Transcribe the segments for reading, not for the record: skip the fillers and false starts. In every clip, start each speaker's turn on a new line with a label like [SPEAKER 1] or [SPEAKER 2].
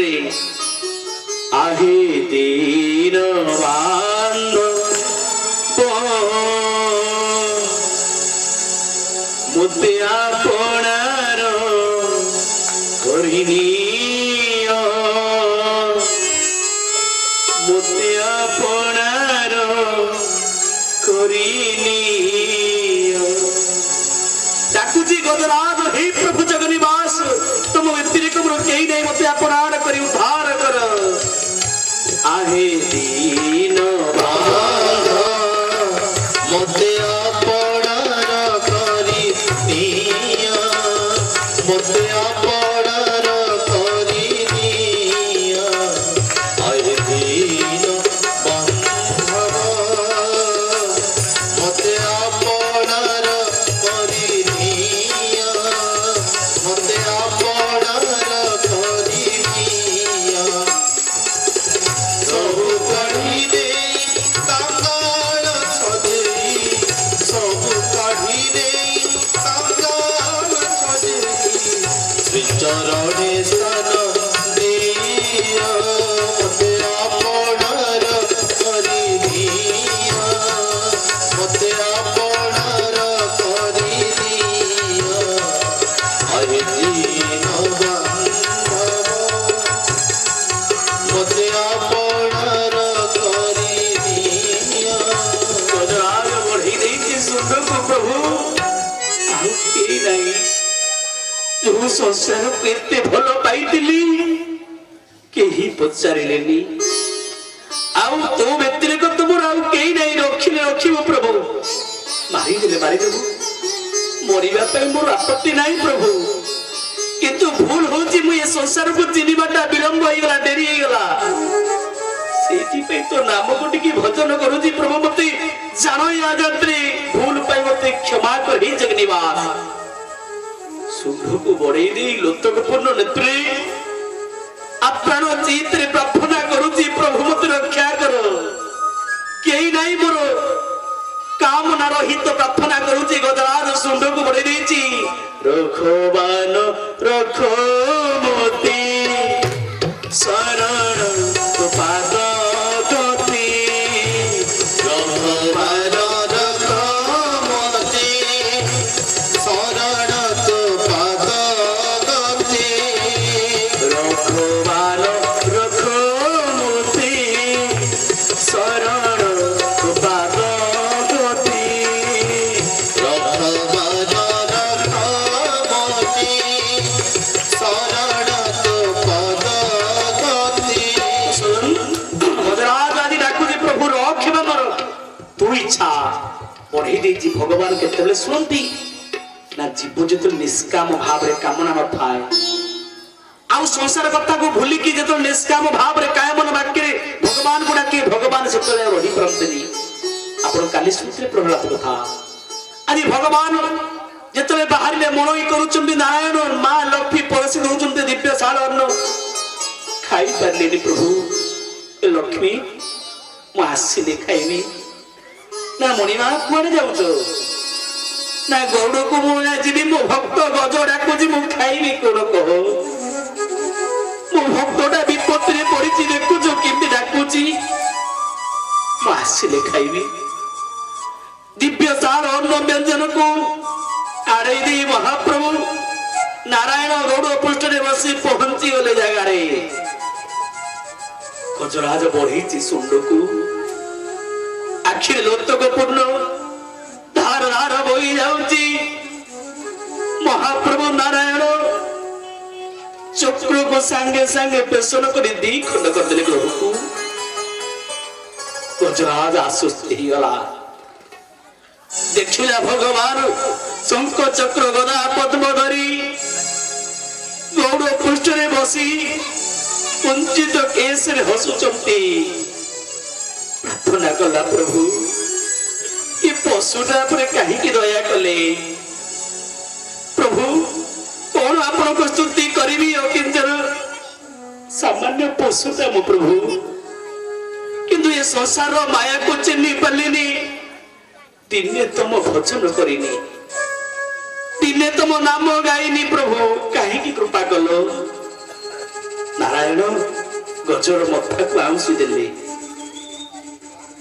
[SPEAKER 1] नेत्रे आहे दीन बांधव मुते आपणार करिनियो मुते आपणार करिनियो डाकुची गजराज हे प्रभु जगन्निवास तुम व्यतिरिक्त मोर केही नहीं मते आपणार करी उद्धार कर आहे दीन बांधव
[SPEAKER 2] मुते आपणार करिनियो मुते आपणार करिनियो आहे दीन बांधव मुते आपणार करिनियो मुते आपणार करिनियो सबु काढी देई कांगाळ छदेई सबु काढी देई कांगाळ छदेई श्री चरणे स्थान देई मते आपणार करिनियो मते आपणार करिनियो आहे दीन बांधव मते आपणार करिनियो
[SPEAKER 1] गजराज बढ़ी देई सुंदर को प्रभु आउ केही नहीं तू संसार को एते भल पाइतिली केही पचारिलेनी आउ तो व्यतिरिक्त तुमर आउ केही नहीं रखिले रखिबो प्रभु मारी देबो मरिबा पे मोर आपत्ति नहीं प्रभु किंतु भूल होची मु ये संसार को चिनिबाटा विलंब होई गला देरी होई गला सेठी पे तो नाम को टिकी भजन करूची प्रभु मते जानो याजत्री भूल पाई मते क्षमा करी जगन्निवास शुभ को बड़े दे लोतक पूर्ण नेत्रे अप्राण चित्रे प्रार्थना करूची प्रभु मते रक्षा करो केही नहीं मोर कामना रहित प्रार्थना करूची गजराज शुंड को बड़े देची रखवान रखो मोती शरण तो पाद गति
[SPEAKER 2] रखवान रखो मोती शरण तो पाद गति
[SPEAKER 1] रखवान रखो मोती शरण तो पाद गति
[SPEAKER 2] रखवान रखो मोती शरण तो पाद गति
[SPEAKER 1] गजराज आदि डाकुची प्रभु रखिबा मोर तू इच्छा पढ़ी देची भगवान केतले सुनती ना जीव जत निष्काम भाव रे कामना न थाए आउ संसार कथा को भूली की जत निष्काम भाव रे कायमन वाक्य रे भगवान गुडा के भगवान सेतले रही परंतनी आपण काली सूत्र प्रहलाद कथा आदि भगवान जेतले बाहर ले मनोई करूचंदी नारायण मां लक्ष्मी परसी दउचंदी दिव्य साल अन्न खाई परलेनी प्रभु ए लक्ष्मी मु आसीले खाइबी ना मणिमा कुआडे जाउछो ना गौड़ को मु जीवी मो भक्त गज डाकुची मु खाइबी कोन कहो मो भक्तटा विपत्ति रे पड़िची देखुछो केमती डाकुची मु आसीले खाइबी दिव्य सार अन्न व्यंजन को आड़े दे महाप्रभु नारायण गौड़ पृष्ठ रे बसी पहुंची गले जगह रे गजराज बढ़ी शुंड को आखिर लोतक पूर्ण धार धार बोई जाउची महाप्रभु नारायण चक्र को सांगे सांगे पेशन कर दी खंड कर देले प्रभु को गजराज आश्वस्त ही गला देखिला भगवान शंख चक्र गदा पद्म धरी गौड़ पृष्ठ रे बसी कुंचित केस रे हसुचंती प्रार्थना कला प्रभु ये पशुटा पर कहीं की दया कले प्रभु कौन आपण को स्तुति करिवी अकिंचन सामान्य पशुटा मो प्रभु किंतु ये संसार माया को चिन्ह पालिनी दिने तुम भजन करिनी दिने तुम नाम गाइनी प्रभु कहीं की कृपा कलो नारायण ନାରାୟଣ ଗଜର ମଥାକୁ ଆଉଁସି ଦେଲେ।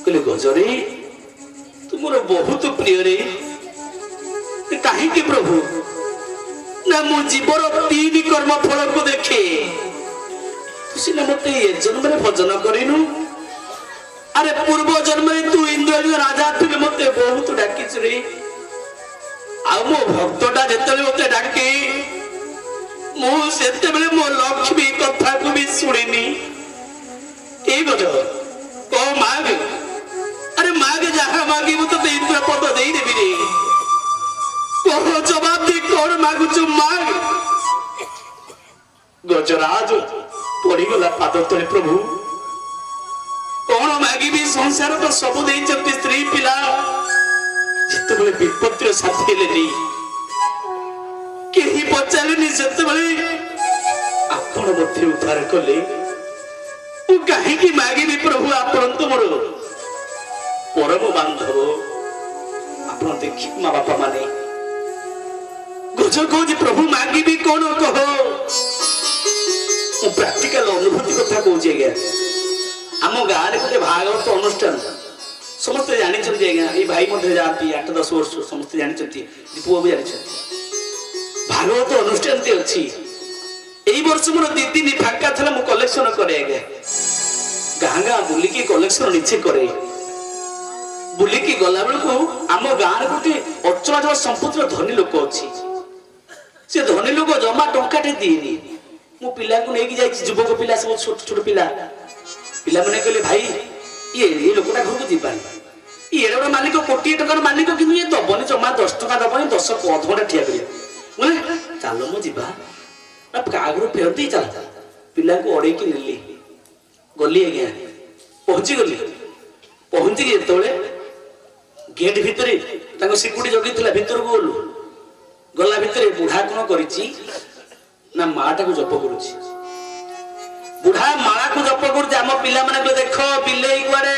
[SPEAKER 1] କହିଲେ ଗଜରେ ତୁମର ବହୁତ ପ୍ରିୟରେ କାହିଁକି ପ୍ରଭୁ? ନା ମୁଁ ଜୀବର 3 କର୍ମ ଫଳକୁ ଦେଖେ। ତୁ ସିନା ମତେ ଏ ଜନ୍ମରେ ଭଜନ କରିନୁ, ଆରେ ପୂର୍ବ ଜନ୍ମରେ ତୁ ଇନ୍ଦ୍ରଜୀବ ରାଜା ଥିଲେ ମତେ ବହୁତ ଡାକିଛୁ ରେ। ଆଉ ମୋ ଭକ୍ତଟା ଯେତେବେଳେ ମତେ ଡାକେ ମୁଁ ସେତେବେଳେ ମୋ ଲକ୍ଷ୍ମୀ କଥାକୁ ବି ଶୁଣିନି। ଏଇ ଗଜ କହ ମାଗେ, ଆରେ ମାଗେ ଯାହା ମାଗିବୁ ତତେ ଇନ୍ଦ୍ର ପଦ ଦେଇଦେବି ରେ। କହ ଜବାବ ଦେ, କଣ ମାଗୁଛୁ ମାଗ। ଗଜରାଜ ପଡିଗଲା ପାଦ ତଳେ। ପ୍ରଭୁ କଣ ମାଗିବି? ସଂସାର ତ ସବୁ ଦେଇଛନ୍ତି, ସ୍ତ୍ରୀ ପିଲା ଯେତେବେଳେ ବିପତ୍ତିର ସାଥୀ ହେଲେନି କେହି ପଚାରିଲେନି, ସେତେବେଳେ ଆପଣ ମଧ୍ୟ ଉଦ୍ଧାର କଲେ। ମୁଁ କାହିଁକି ମାଗିବି ପ୍ରଭୁ? ଆପଣ ତ ମୋର ପରମ ବାନ୍ଧବ। ଆପଣ ଦେଖି ମା ବାପା ମାନେ ଗଜ କହୁଛି ପ୍ରଭୁ ମାଗିବି କଣ କହ। ମୁଁ ପ୍ରାକ୍ଟିକାଲ ଅନୁଭୂତି କଥା କହୁଛି ଆଜ୍ଞା। ଆମ ଗାଁରେ ଗୋଟେ ଭାଗବତ ଅନୁଷ୍ଠାନ ସମସ୍ତେ ଜାଣିଛନ୍ତି ଆଜ୍ଞା। ଏଇ ଭାଇ ମଧ୍ୟ ଯାଆନ୍ତି 8-10 ବର୍ଷ, ସମସ୍ତେ ଜାଣିଛନ୍ତି, ଦୀପୁ ବାବୁ ଜାଣିଛନ୍ତି। ଭାଗବତ ଅନୁଷ୍ଠାନଟି ଅଛି। ଏଇ ବର୍ଷ ମୋର 2 ଦିନ ଫାଙ୍କା ଥିଲା, ମୁଁ କଲେକ୍ସନ କରେ ଆଜ୍ଞା। ଗାଁ ଗାଁ ବୁଲିକି କଲେକ୍ସନ ନିଜେ କରେ। ବୁଲିକି ଗଲା ବେଳକୁ ଆମ ଗାଁରେ ଗୋଟେ ଅଚଳାଚଳ ସମ୍ପତ୍ତିର ଧନୀ ଲୋକ ଅଛି। ସେ ଧନୀ ଲୋକ ଜମା ଟଙ୍କାଟେ ଦିଏନି। ମୁଁ ପିଲାଙ୍କୁ ନେଇକି ଯାଇଛି, ଯୁବକ ପିଲା ସବୁ ଛୋଟ ଛୋଟ ପିଲା। ପିଲାମାନେ କହିଲେ ଭାଇ ଏ ଲୋକଟା ଘରକୁ ଯିବାନି, ଏଡେ ବଡ ମାଲିକ, କୋଟିଏ ଟଙ୍କାର ମାଲିକ, କିନ୍ତୁ ଇଏ ଦବନି, ଜମା 10 ଟଙ୍କା ଦବନି, 10 ଅଧଘଣ୍ଟା ଠିଆ କରିବ। ଚାଲ ମୁଁ ଯିବା, କାହାଘରୁ ଫେରନ୍ତି ଚାଲ। ପିଲାଙ୍କୁ ଅଡେଇକି ନେଲି, ଗଲି ଆଜ୍ଞା। ପହଞ୍ଚିକି ଯେତେବେଳେ ଗେଟ୍ ଭିତରେ ତାଙ୍କ ସିକ୍ୟୁରିଟି ଜଗିଥିଲା, ଭିତରକୁ ଗଲୁ। ଗଲା ଭିତରେ ବୁଢା କଣ କରିଛି ନା ମାଟାକୁ ଜପ କରୁଛି। ବୁଢା ମାଳାକୁ ଜପ କରୁଛି। ଆମ ପିଲାମାନେ କହିଲେ ଦେଖ ବିଲେଇ କୁଆଡେ,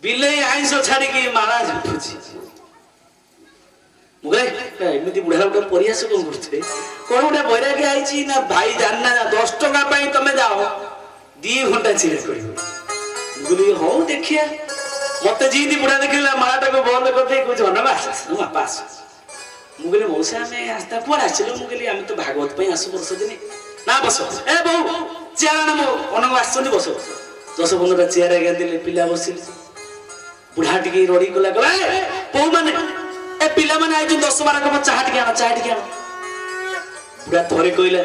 [SPEAKER 1] ବିଲେଇ ଆଇଁଷ ଛାଡିକି ମାଳା ଜପୁଛି। ମୁଁ କହିଲେ ଏମିତି ବୁଢା ଗୋଟେ ପରିହାସ କଣ କରୁଥିଲେ? କଣ ଗୋଟେ ବୈରାଗ୍ୟ ଆଇଛି ନା ଭାଇ ଜାଣିନା, 10 ଟଙ୍କା ପାଇଁ ତମେ ଯାଅ 2 ଘଣ୍ଟା ଛିଡ଼ା କରିବ। ମୁଁ କହିଲି ହଉ ଦେଖିଆ। ମତେ ଯେମିତି ବୁଢା ଦେଖିଲା ମାଳାଟାକୁ ବନ୍ଦ କରିଦେଇ କହୁଛି ବାପା ଆସ। ମୁଁ କହିଲି ମଉସା ଆମେ ଆସ୍ତା କୁଆଡେ ଆସିଲୁ? ମୁଁ କହିଲି ଆମେ ତ ଭାଗବତ ପାଇଁ ଆସୁ ବର୍ଷ ଦିନେ। ନା ବସ। ଏ ବୋଉ ଚେୟାର ଆଣ, ମୋ ଅନଙ୍କ ଆସିଛନ୍ତି, ବସ। 10-15ଟା ଚେୟାର ଆଜ୍ଞା ଦେଲେ, ପିଲା ବସିଲେ। ବୁଢା ଟିକେ ରଡି ଗଲା, ବୋଉ ମାନେ ଏ ପିଲାମାନେ ଆଇଛନ୍ତି 10-12 କପ ଚାହା ଟିକେ ଆଣ, ଚାହା ଟିକେ ଆଣ। ବୁଢା ଥରେ କହିଲା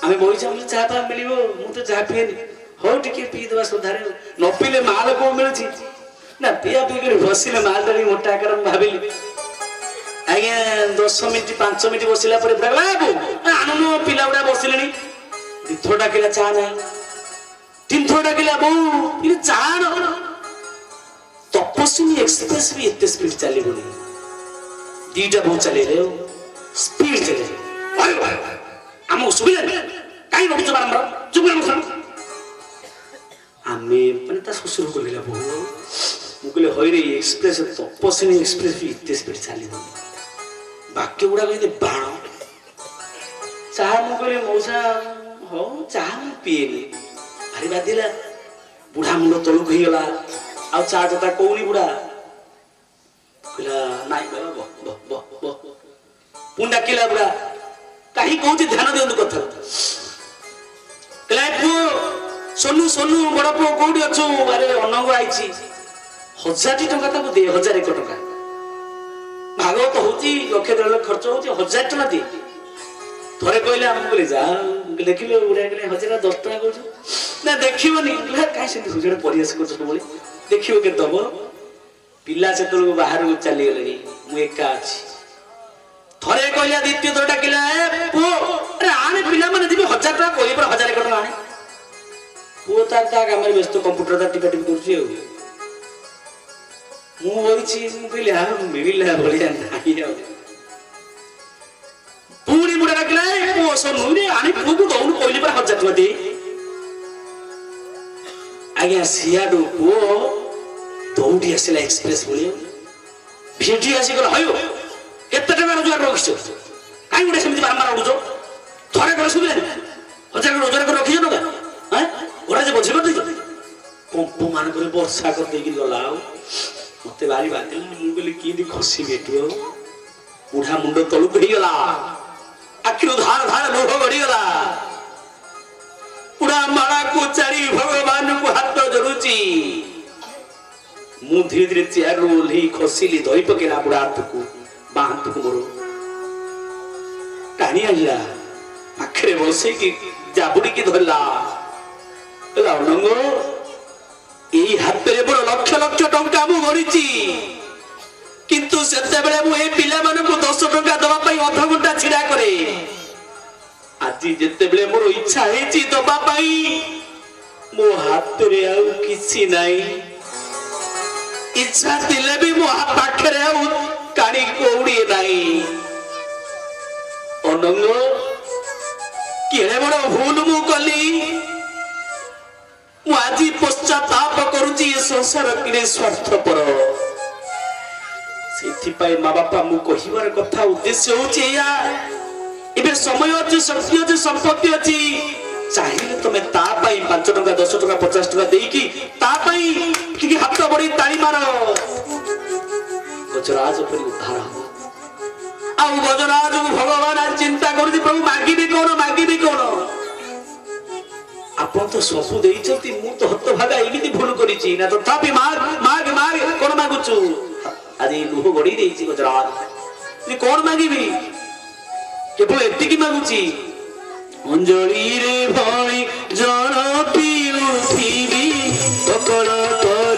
[SPEAKER 1] ଆମେ ବଇଛୁ, ଆମକୁ ଚାହା ଫା ମିଳିବ? ମୁଁ ତ ଚାହା ପିଏନି। ହଉ ଟିକେ ପିଇଦବା ଶ୍ରଦ୍ଧାରେ। ନ ପିଇଲେ ମାଲ କଣ ମିଳୁଛି ନା, ପିଆ ପିଇ କରି ବସିଲେ ମାଲଟା ଟିକେ ମୋଟା ଆକାର। ମୁଁ ଭାବିଲି ଆଜ୍ଞା 10 ମିନିଟ୍ 5 ମିନିଟ୍ ବସିଲା ପରେ ବୁଢା ଆଣୁନ, ପିଲା ଗୁଡା ବସିଲେଣି। 2 ଥର ଡାକିଲା ଚା ନାହିଁ, 3 ଥର ଡାକିଲା ବୋଉ ଟିକେ ଚା ଆଣ। ତପସ୍ୱିନୀ ଏକ୍ସପ୍ରେସ ବି ଏତେ ସ୍ପିଡ ଚାଲିବନି। 2ଟା ବୋଉ ଚାଲିଲେ, ସ୍ପିଡ ଚାଲିଲେ। ଆମକୁ ସୁବିଧା କାହିଁ ରଖୁଛ ବାରମ୍ବାର, ଚୁପ ଆମେ ମାନେ ତା ଶ୍ୱଶୁର କହିଲା ବୋଉ। ମୁଁ କହିଲି ହଇରେ ଏକ୍ସପ୍ରେସ, ତପସ୍ୱିନୀ ଏକ୍ସପ୍ରେସ ବି ଏତେ ସ୍ପିଡ ଚାଲିବନି। ବାକ୍ୟ ଗୁଡାକ ଯଦି ବାଣ। ଚାହା ମୁଁ କହିଲି ମଉସା ହଉ ଚାହା ମୁଁ ପିଏନି, ଭାରି ବାଧିଲା। ବୁଢା ମୁଣ୍ଡ ତଳକୁ ହେଇଗଲା, ଆଉ ଚା କଥା କହୁନି। ବୁଢା କହିଲା ନାଇଁ ପୁଣି ଡାକିଲା। ବୁଢା କାହିଁ କହୁଛି ଧ୍ୟାନ ଦିଅନ୍ତୁ କଥା। କହିଲା ପୁଅ ସୋନୁ ବଡ ପୁଅ କୋଉଠି ଅଛୁ? ଆରେ ଅନଙ୍ଗ ଆଇଛି। 1000ଟି ଟଙ୍କା ତାକୁ ଦେ, 1001 ଟଙ୍କା। ଭାଗବତ ହଉଛି, 1.5 ଲକ୍ଷ ଖର୍ଚ୍ଚ ହଉଛି, 1000 ଟଙ୍କା ଦିଏ। ଥରେ କହିଲେ ଆମକୁ କହିଲେ ଯା ଦେଖିଲେ ବୁଢା କହିଲେ 1010 ଟଙ୍କା କହୁଛୁ ନା ଦେଖିବନି। କାହିଁ ସେମିତି ହଉଛି, ପରିହାସ କରୁଛ ସବୁବେଳେ, ଦେଖିବ କେତେ ଦବ। ପିଲା ସେତେବେଳକୁ ବାହାରକୁ ଚାଲିଗଲେଣି, ମୁଁ ଏକା ଅଛି। ଥରେ କହିଲା, ଦ୍ୱିତୀୟ ଥର ଡାକିଲା ପୁଅ ଆରେ ଆଣେ, ପିଲାମାନେ ଯିବେ 1000 ଟଙ୍କା କହିଲେ, 1001 ଟଙ୍କା ଆଣେ। ପୁଅ ତା କାମରେ ବ୍ୟସ୍ତ, କମ୍ପ୍ୟୁଟର ତା ଟିପା ଟିପି କରୁଛି। ଆଉ ମୁଁ ବଇଛି। ମୁଁ କହିଲି ମିଳିଲା ଭଳିଆ ନାହିଁ। ଆଉ ପୁଣି ବୁଢା ଡାକିଲା ପୁଅ ସୋନୁ ଆଣି ପୁଅକୁ ଦଉନୁ, କହିଲି ପରା 1000 ଟଙ୍କା ଦେ। ଆଜ୍ଞା ସିଆଡୁ ପୁଅ ଦୌଡ଼ି ଆସିଲା ଏକ୍ସପ୍ରେସ ଭଳିଆ, ଭିଡି ଆସିଗଲା। ହଇବ କେତେ ଟଙ୍କା ରୋଜଗାର ରଖିଛ, କାହିଁ ଗୋଟେ ସେମିତି ବାରମ୍ବାର ଉଠୁଛ? ଥରେ ଘରେ ସୁବିଧା हजार रोजगार कर रखी ना हैं घोड़ा जे बजे कर देछ पंप मान कर वर्षा कर दे गला मते भारी बातिल मु कहली की दी खसी बेटू बुढ़ा मुंड तलु गई गला आखिर धार धार लोह गड़ी गला पूरा माला को चारी भगवान को हाथ जोड़ुची मु धीरे धीरे चेयर ओल्ही खसिली धोई पकेला बुढ़ा हाथ को बां हाथ को मोर टाणी आइला आखिरे बसे की जाबुड़ी की धरला अनंग এই হাতেরে বড় লক্ষ লক্ষ টঙ্কা মু গড়িছি কিন্তু সেতেবেলে মু এই পিলা মানকু 10 টঙ্কা দেবা পাই অধ ঘন্টা ছিড়া করে আজি যেতেবেলে মোর ইচ্ছা হেছি দেবা পাই মো হাতেরে আউ কিছু নাই ইচ্ছা দিলে বি মো হাত পাখরে আউ কানি কৌড়ি নাই অনঙ্গ কেড়ে বড় ভুল মু কলি मु आज पश्चाताप करुची संसार किने स्वार्थपर सेथिपाई माँ बापा मु कहिबार कथा उद्देश्य होची या एबे समय अछि शक्ति अछि संपत्ति अछि चाहिए तमे ता पाई 5 टका 10 टका 50 टका देकी ता पाई कि हाथ बड़ी ताली मारो गजराज पर उद्धार हो आ गजराज भगवान आज चिंता करूची प्रभु मांगी भी कोन आपण तो सबु देइछती मु तो हत भागा एमिति भूल करिछि ना तथापि माग माग माग कोन मागुछु आज लुह गडी देइछि गजराज नि कोन मागिबी केवल एतिकी मागुछि अंजलि रे भाई जण पिउ थीबी पकड़ कर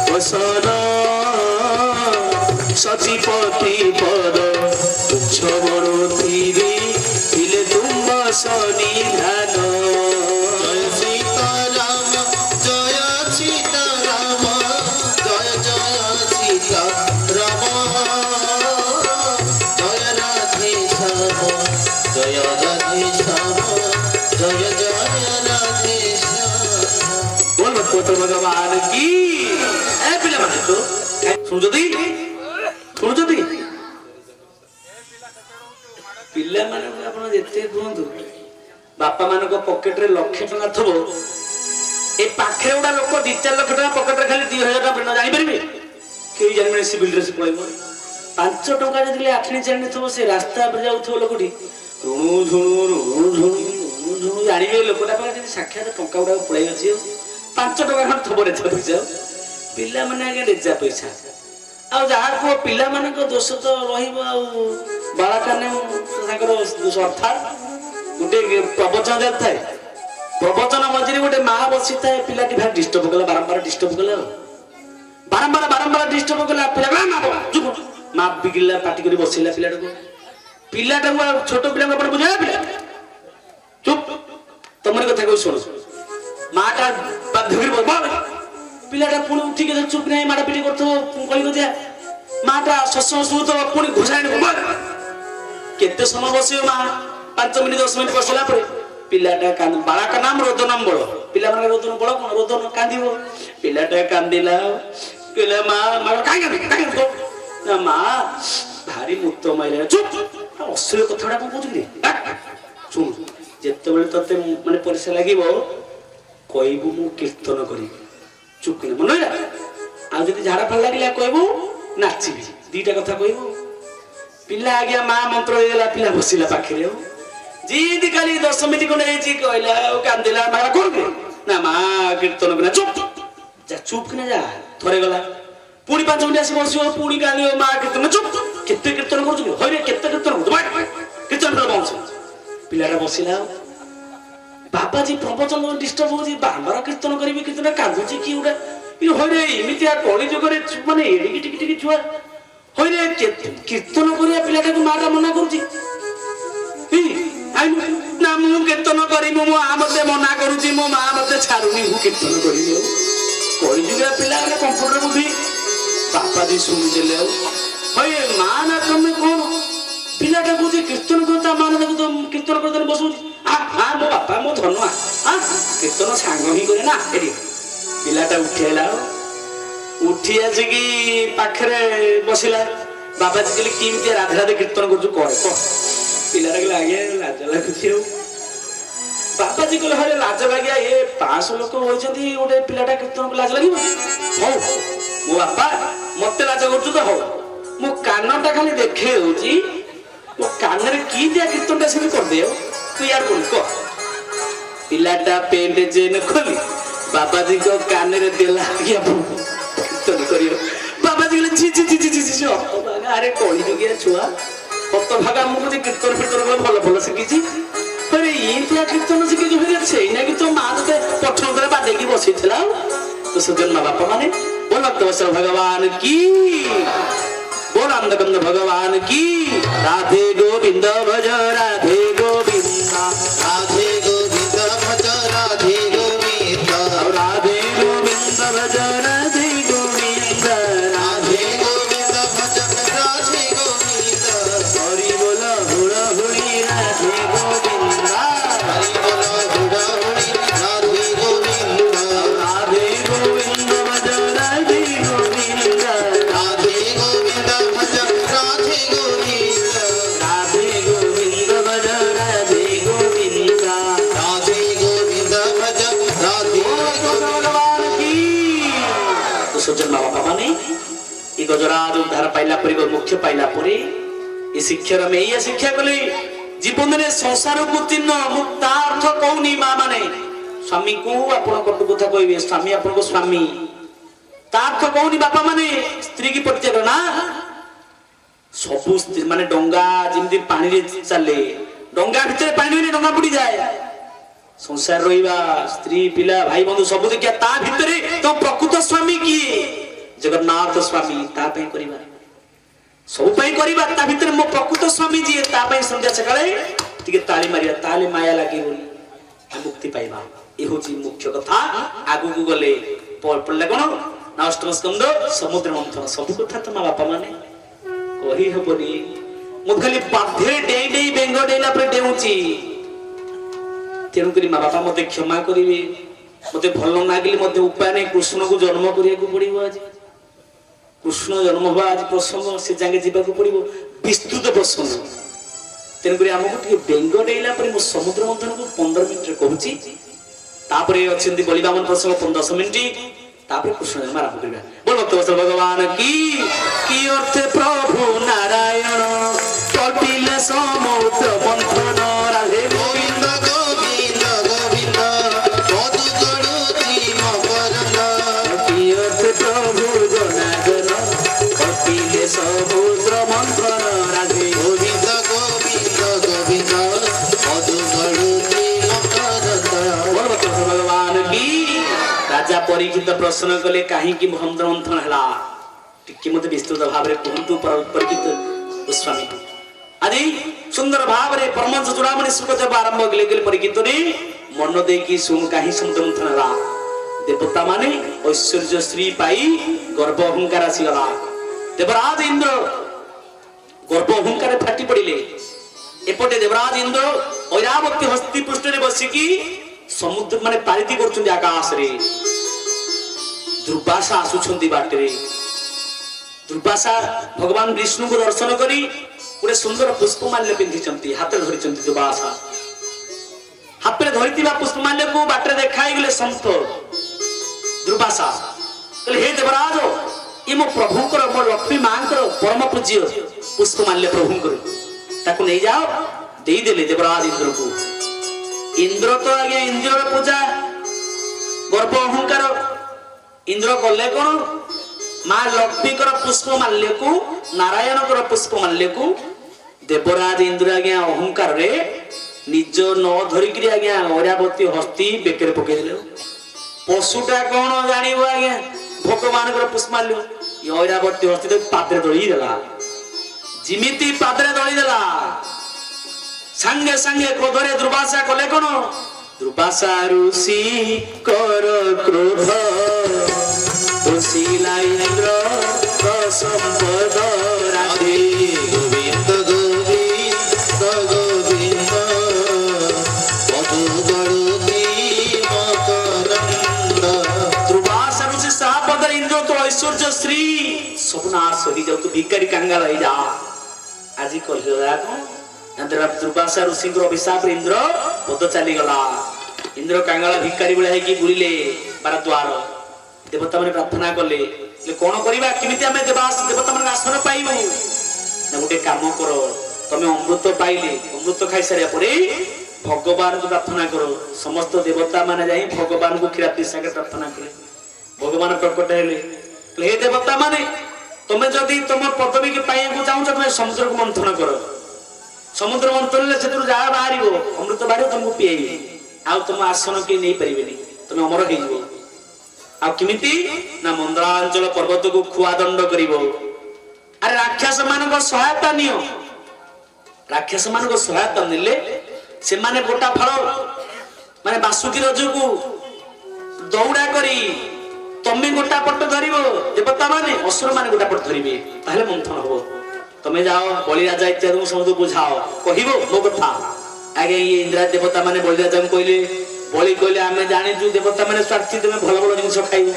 [SPEAKER 1] वसना सतीपति पद छबरो थीबी इले तुम सनिधान भगवान की ए पिला माने तो सुन जदी पिला माने आपण जेते कहंतु बापा मान को पॉकेट रे लाख टका थबो ए पाखरे उडा लोक 2-4 लाख टका पॉकेट रे खाली 2000 टका प्रिंट जानि परबे केई जानि माने सिविल ड्रेस पळेबो 5 टका जदि आखणी जानि थबो से रास्ता पर जाउथबो लोकटी रुणु झुणु जानिबे लोकटा पर जदि साक्षात टका उडा पळै अछि 5 टका खन थबरे थबिछ पिला माने आगे रेजा पैसा आ जहा को पिला माने को दोष तो रहिबो आ बाळाकाने ताकर दोष अर्थात गुटे प्रवचन देथाय प्रवचन मझिरे गुटे मां बसी थाए पिलाटी भाग डिस्टर्ब कला बारंबार डिस्टर्ब कला बारंबार डिस्टर्ब कला पिला ना चुप मां बिगिला पाटी करी बसिला पिलाटा को छोटो पिला को बुझा पिला चुप तमरी कथा को सुन माटा बाधुरी बोल पिलाटा पुणी उठी के चुप नहीं माटा पिटी करथो कहि दिया माटा ससस तो पुणी घुसाणी बोल केते समय बसियो मा 5 मिनिट 10 मिनिट बसला पर पिलाटा कान बाळा का नाम रोदनम बोल पिला मन रोदन बोल कोन रोदन कांदिबो पिलाटा कांदिला पिला मा काई ना मा भारी मुक्त माइले चुप असली कथाडा कोन कहथि सुन जेते बेले तते माने परिसा लागिबो कहबू मु कीर्तन करी चुप किना मन आ जदि झाड़ा फल लागिला कहबू नाचिबी दीटा कथा कहबू पिला आज्ञा मां मंत्र देला पिला बसिला पाखरे हो जीद खाली 10 मिनिट को नेची कहला कांदिला मारा कोन ना मां कीर्तन कना चुप जा चुप किना जा थरे गला पुणी 5 मिनिट आसी बसियो पुणी गालियो मां कीर्तन चुप केते कीर्तन करछु होय रे केते कीर्तन करछु कीर्तन कर बंस पिलारा बसिला बाबा जी प्रवचन डिस्टर्ब हो जी बारंबार कीर्तन करिबे कीर्तन कांदुची की उडा इ होय रे इमितिया कଳି जुगरे माने एडी टिकी छुआ होय रे कीर्तन करिया पिलाटा को मारा मना करूची हि आइ ना मु कीर्तन करी मु आ मते मना करूची मो मां मते छारुनी हु कीर्तन करियो कଳି जुगरा पिला ने कंप्यूटर बुद्धि बाबा जी सुनि देले होय मां ना तुमे कोन पिलाटा को जे कीर्तन करता मान देखो तो कीर्तन करतन बसु हाँ मो बापा मो धनुआ कीर्तन सांग ही करे ना एडी पिलाटा उठेला उठी आसिकी पाखरे बसिला बाबा जी कहले किमती राधे राधे कीर्तन करछु कह पिलाटा कहले आगे लाज लागुछि ବାପାଜୀ କହିଲେ ହରେ ଲାଜ ଲାଗିଆ ଏ 500 ଲୋକ ହୋଇଛନ୍ତି ଗୋଟେ ପିଲାଟା କୀର୍ତ୍ତନକୁ ଲାଜ ଲାଗିବ ହଉ ମୋ ବାପା ମତେ ଲାଜ କରୁଛୁ ତ ହଉ ମୋ କାନଟା ଖାଲି ଦେଖେଇ ଦଉଛି ମୋ କାନରେ କି ଦିଆ କୀର୍ତ୍ତନଟା ସେମିତି କରିଦିଅ ତୁ ୟାର କଣ କହ ପିଲାଟା ପେଣ୍ଟ ଚେନ୍ ଖୋଲି ବାବାଜୀଙ୍କ କାନରେ ଦେଲା କୀର୍ତ୍ତନ କରିବ ବାବାଜୀ କହିଲେ ଛି ଛି ଛି ଛି ଛି ଆରେ କଳି ଯୁଗିଆ ଛୁଆ ହତଭାଗା ମୁଁ କହୁଛି କୀର୍ତ୍ତନ ଫୀର୍ତ୍ତନ କଲେ ଭଲ ଭଲ ଶିଖିଛି अरे ये कीर्तन से जो है से ना कि तो मां तो पठन करे बांधे की बसीथिला तो सजन मां बापा माने बोल भक्तवत्सल भगवान की बोल आनंदकंद भगवान की राधे गोविंद भज राधे गोविंद
[SPEAKER 2] राधे गोविंद भज राधे गोविंद
[SPEAKER 1] राधे गोविंद भज राधे गोविंद
[SPEAKER 2] राधे गोविंद भज राधे गोविंद
[SPEAKER 1] हरि बोल हुड़ा हुड़ी राधे गोविंद
[SPEAKER 2] हरि बोल हुड़ा हुड़ी राधे गोविंद
[SPEAKER 1] राधे गोविंद भज राधे गोविंद
[SPEAKER 2] राधे गोविंद भज राधे गोविंद
[SPEAKER 1] राधे गोविंद भज राधे गोविंद
[SPEAKER 2] राधे गोविंद भज राधे
[SPEAKER 1] भगवान की तो सज्जन माँ बापा माने ये गजराज उद्धार पाइला परी मुख्य पाइला परी ये शिक्षार में ये शिक्षा कले जीवन में संसार को तीर्ण मुक्तार्थ कौनी माँ माने स्वामी को अपन कटु कथा कहबे स्वामी अपन को स्वामी तार्थ कौनी बापा माने स्त्री की परिचय ना सबु स्त्री माने डंगा जिमती पानी रे चले डंगा भीतर पानी रे डंगा बुड़ी जाए संसार रहिबा स्त्री पिला भाई बंधु सब देखिया ता भीतर तो प्रकृत स्वामी किए जगन्नाथ स्वामी ता पे करिबा सब पे करिबा ता भीतर मो प्रकृत स्वामी जी ता पे संध्या सकाळे टिके ताली मारिया ताले माया लागी बोली हम मुक्ति पाइबा ए होची मुख्य कथा आगु को गले पडले कोन ना अष्टम स्कंद समुद्र मंथन सब कथा तो मा बापा माने कहि हबनी मु खाली बाधे डेई डेई बेंग डेला पर डेउची तेणु करी माँ बापा मते क्षमा करेंगे मते भल नागिले मते उपाय नहीं कृष्ण को जन्म करिया पड़ो आज कृष्ण जन्म हुआ आज प्रसंग से जाके जीवा पड़ो विस्तृत प्रसंग तेणुक आमको टे बेंग डेला समुद्र मंथन को 15 मिनिट कहूँ तापरे अच्छे बलिबामन प्रसंग 10 मिनिट तापरे कृष्ण जन्म आरंभ करवा बोल भक्तवत्सल भगवान की अर्थे प्रभु नारायण कटिले समुद्र मंथन राधे
[SPEAKER 2] गोविंद गोविंद गोविंद मधु गड़ुची मकरंद
[SPEAKER 1] तीर्थ प्रभु जनार्दन कटिले समुद्र मंथन राधे
[SPEAKER 2] गोविंद गोविंद गोविंद मधु गड़ुची मकरंद
[SPEAKER 1] भगवान की राजा परीक्षित प्रश्न कले कहीं समुद्र मंथन है टिके मत विस्तृत भाव में कहतु परीक्षित गोस्वामी आदि सुंदर भाव में परमंश चूड़ामणि सुखदेव आरंभ गले परीक्षित मन देकी सुन कहीं समुद्र मंथन है देवता माने ऐश्वर्य श्री पाई गर्भ अहंकार आसीगला देवराज इंद्र गर्भ अहंकार फाटी पड़िले एपटे देवराज इंद्र ऐरावती हस्ती पृष्ठ रे बसिकी समुद्र माने पारिति करछुंदी आकाश रे दुर्वासा आसुछंदी बाटे दुर्वासा भगवान विष्णु को दर्शन करी गोटे सुंदर पुष्पमाल्य पिंधिचंती हाथ धरिचंती दुर्वासा हाथ में धरितिबा पुष्पमाल्य को बाटे देखाई गले संत दुर्वासा कहले हे देवराज ये मो प्रभु कर मो लक्ष्मी मां कर परम पूज्य पुष्पमाल्य प्रभु कर ताको नहीं जाओ देई देले देवराज इंद्र को इंद्र तो आगे इंद्र पूजा गर्भ अहंकार इंद्र कले कौन मां लक्ष्मी कर पुष्पमाल्य को नारायण कर पुष्पमाल्य को देवराज इंद्र आगे अहंकार रे निज न धरिक आगे ऐरावती हस्ती बेकर पकईदे पशुटा कौन जानिबो आगे भगवान कर पुष्पमाल्य ऐरावती हस्ती पात्रे दली देला जिमिति पात्रे दली देला संगे संगे क्रोधरे दुर्वासा कले कौन दुर्वासा ऋषि कर क्रोध दोषीला इंद्र संपद राधे
[SPEAKER 2] गोविंद गोविंद गोविंद मधु गड़ुची मकरंद
[SPEAKER 1] दुर्वासा ऋषि सापद इंद्र तो ऐश्वर्य श्री सबनाश हो जाऊ तो भिकारी कंगाल हो जा आज कह दुर्वासा ऋषि अभिशाप इंद्र ପଦ ଚାଲିଗଲା। ଇନ୍ଦ୍ର କାଙ୍ଗଳ ଭିକାରୀ ଭଳିଆ ହେଇକି ବୁଲିଲେ ବାର ଦ୍ୱାର। ଦେବତା ମାନେ ପ୍ରାର୍ଥନା କଲେ କଣ କରିବା, କେମିତି ଆମେ ଦେବତା ମାନଙ୍କ ଆସନ ପାଇବୁ? ନା ଗୋଟେ କାମ କର, ତମେ ଅମୃତ ପାଇଲେ, ଅମୃତ ଖାଇସାରିବା ପରେ ଭଗବାନଙ୍କୁ ପ୍ରାର୍ଥନା କର। ସମସ୍ତ ଦେବତା ମାନେ ଯାଇ ଭଗବାନଙ୍କୁ କ୍ଷୀରାବ୍ଦି ସାଙ୍ଗରେ ପ୍ରାର୍ଥନା କଲେ। ଭଗବାନ ପ୍ରକଟ ହେଲେ, ହେ ଦେବତା ମାନେ, ତମେ ଯଦି ତମ ପଦବୀ ପାଇବାକୁ ଚାହୁଁଛ ତମେ ସମୁଦ୍ରକୁ ମନ୍ଥନ କର। ସମୁଦ୍ର ମନ୍ଥନ ହେଲେ ସେଥିରୁ ଯାହା ବାହାରିବ ଅମୃତ ବାହାରିବ, ତମକୁ ପିଆଇବେ। ଆଉ ତମ ଆସନ କେହି ନେଇପାରିବେନି, ତମେ ଅମର ହେଇଯିବ। ଆଉ କେମିତି? ନା ମନ୍ଦାଞ୍ଚଳ ପର୍ବତକୁ ଖୁଆ ଦଣ୍ଡ କରିବ। ଆରେ ରାକ୍ଷସ ମାନଙ୍କ ସହାୟତା ନିଅ। ରାକ୍ଷସ ମାନଙ୍କ ସହାୟତା ନେଲେ ସେମାନେ ଗୋଟା ଫଳ ମାନେ ବାସୁକି ରଜକୁ ଦୌଡ଼ା କରି ତମେ ଗୋଟା ପଟ ଧରିବ, ଦେବତା ମାନେ, ଅସୁର ମାନେ ଗୋଟା ପଟ ଧରିବେ, ତାହେଲେ ମନ୍ଥନ ହବ। ତମେ ଯାଅ ବଳିରାଜା ଇତ୍ୟାଦି ସମସ୍ତଙ୍କୁ ବୁଝାଅ, କହିବ ମୋ କଥା। ଆଜ୍ଞା ଇଏ ଇନ୍ଦ୍ରା ଦେବତା ମାନେ ବଳିରାଜାଙ୍କୁ କହିଲେ, ବଳି କହିଲେ ଆମେ ଜାଣିଛୁ ଦେବତା ମାନେ ସ୍ୱାର୍ଥୀ, ତମେ ଭଲ ଭଲ ଜିନିଷ ଖାଇବ,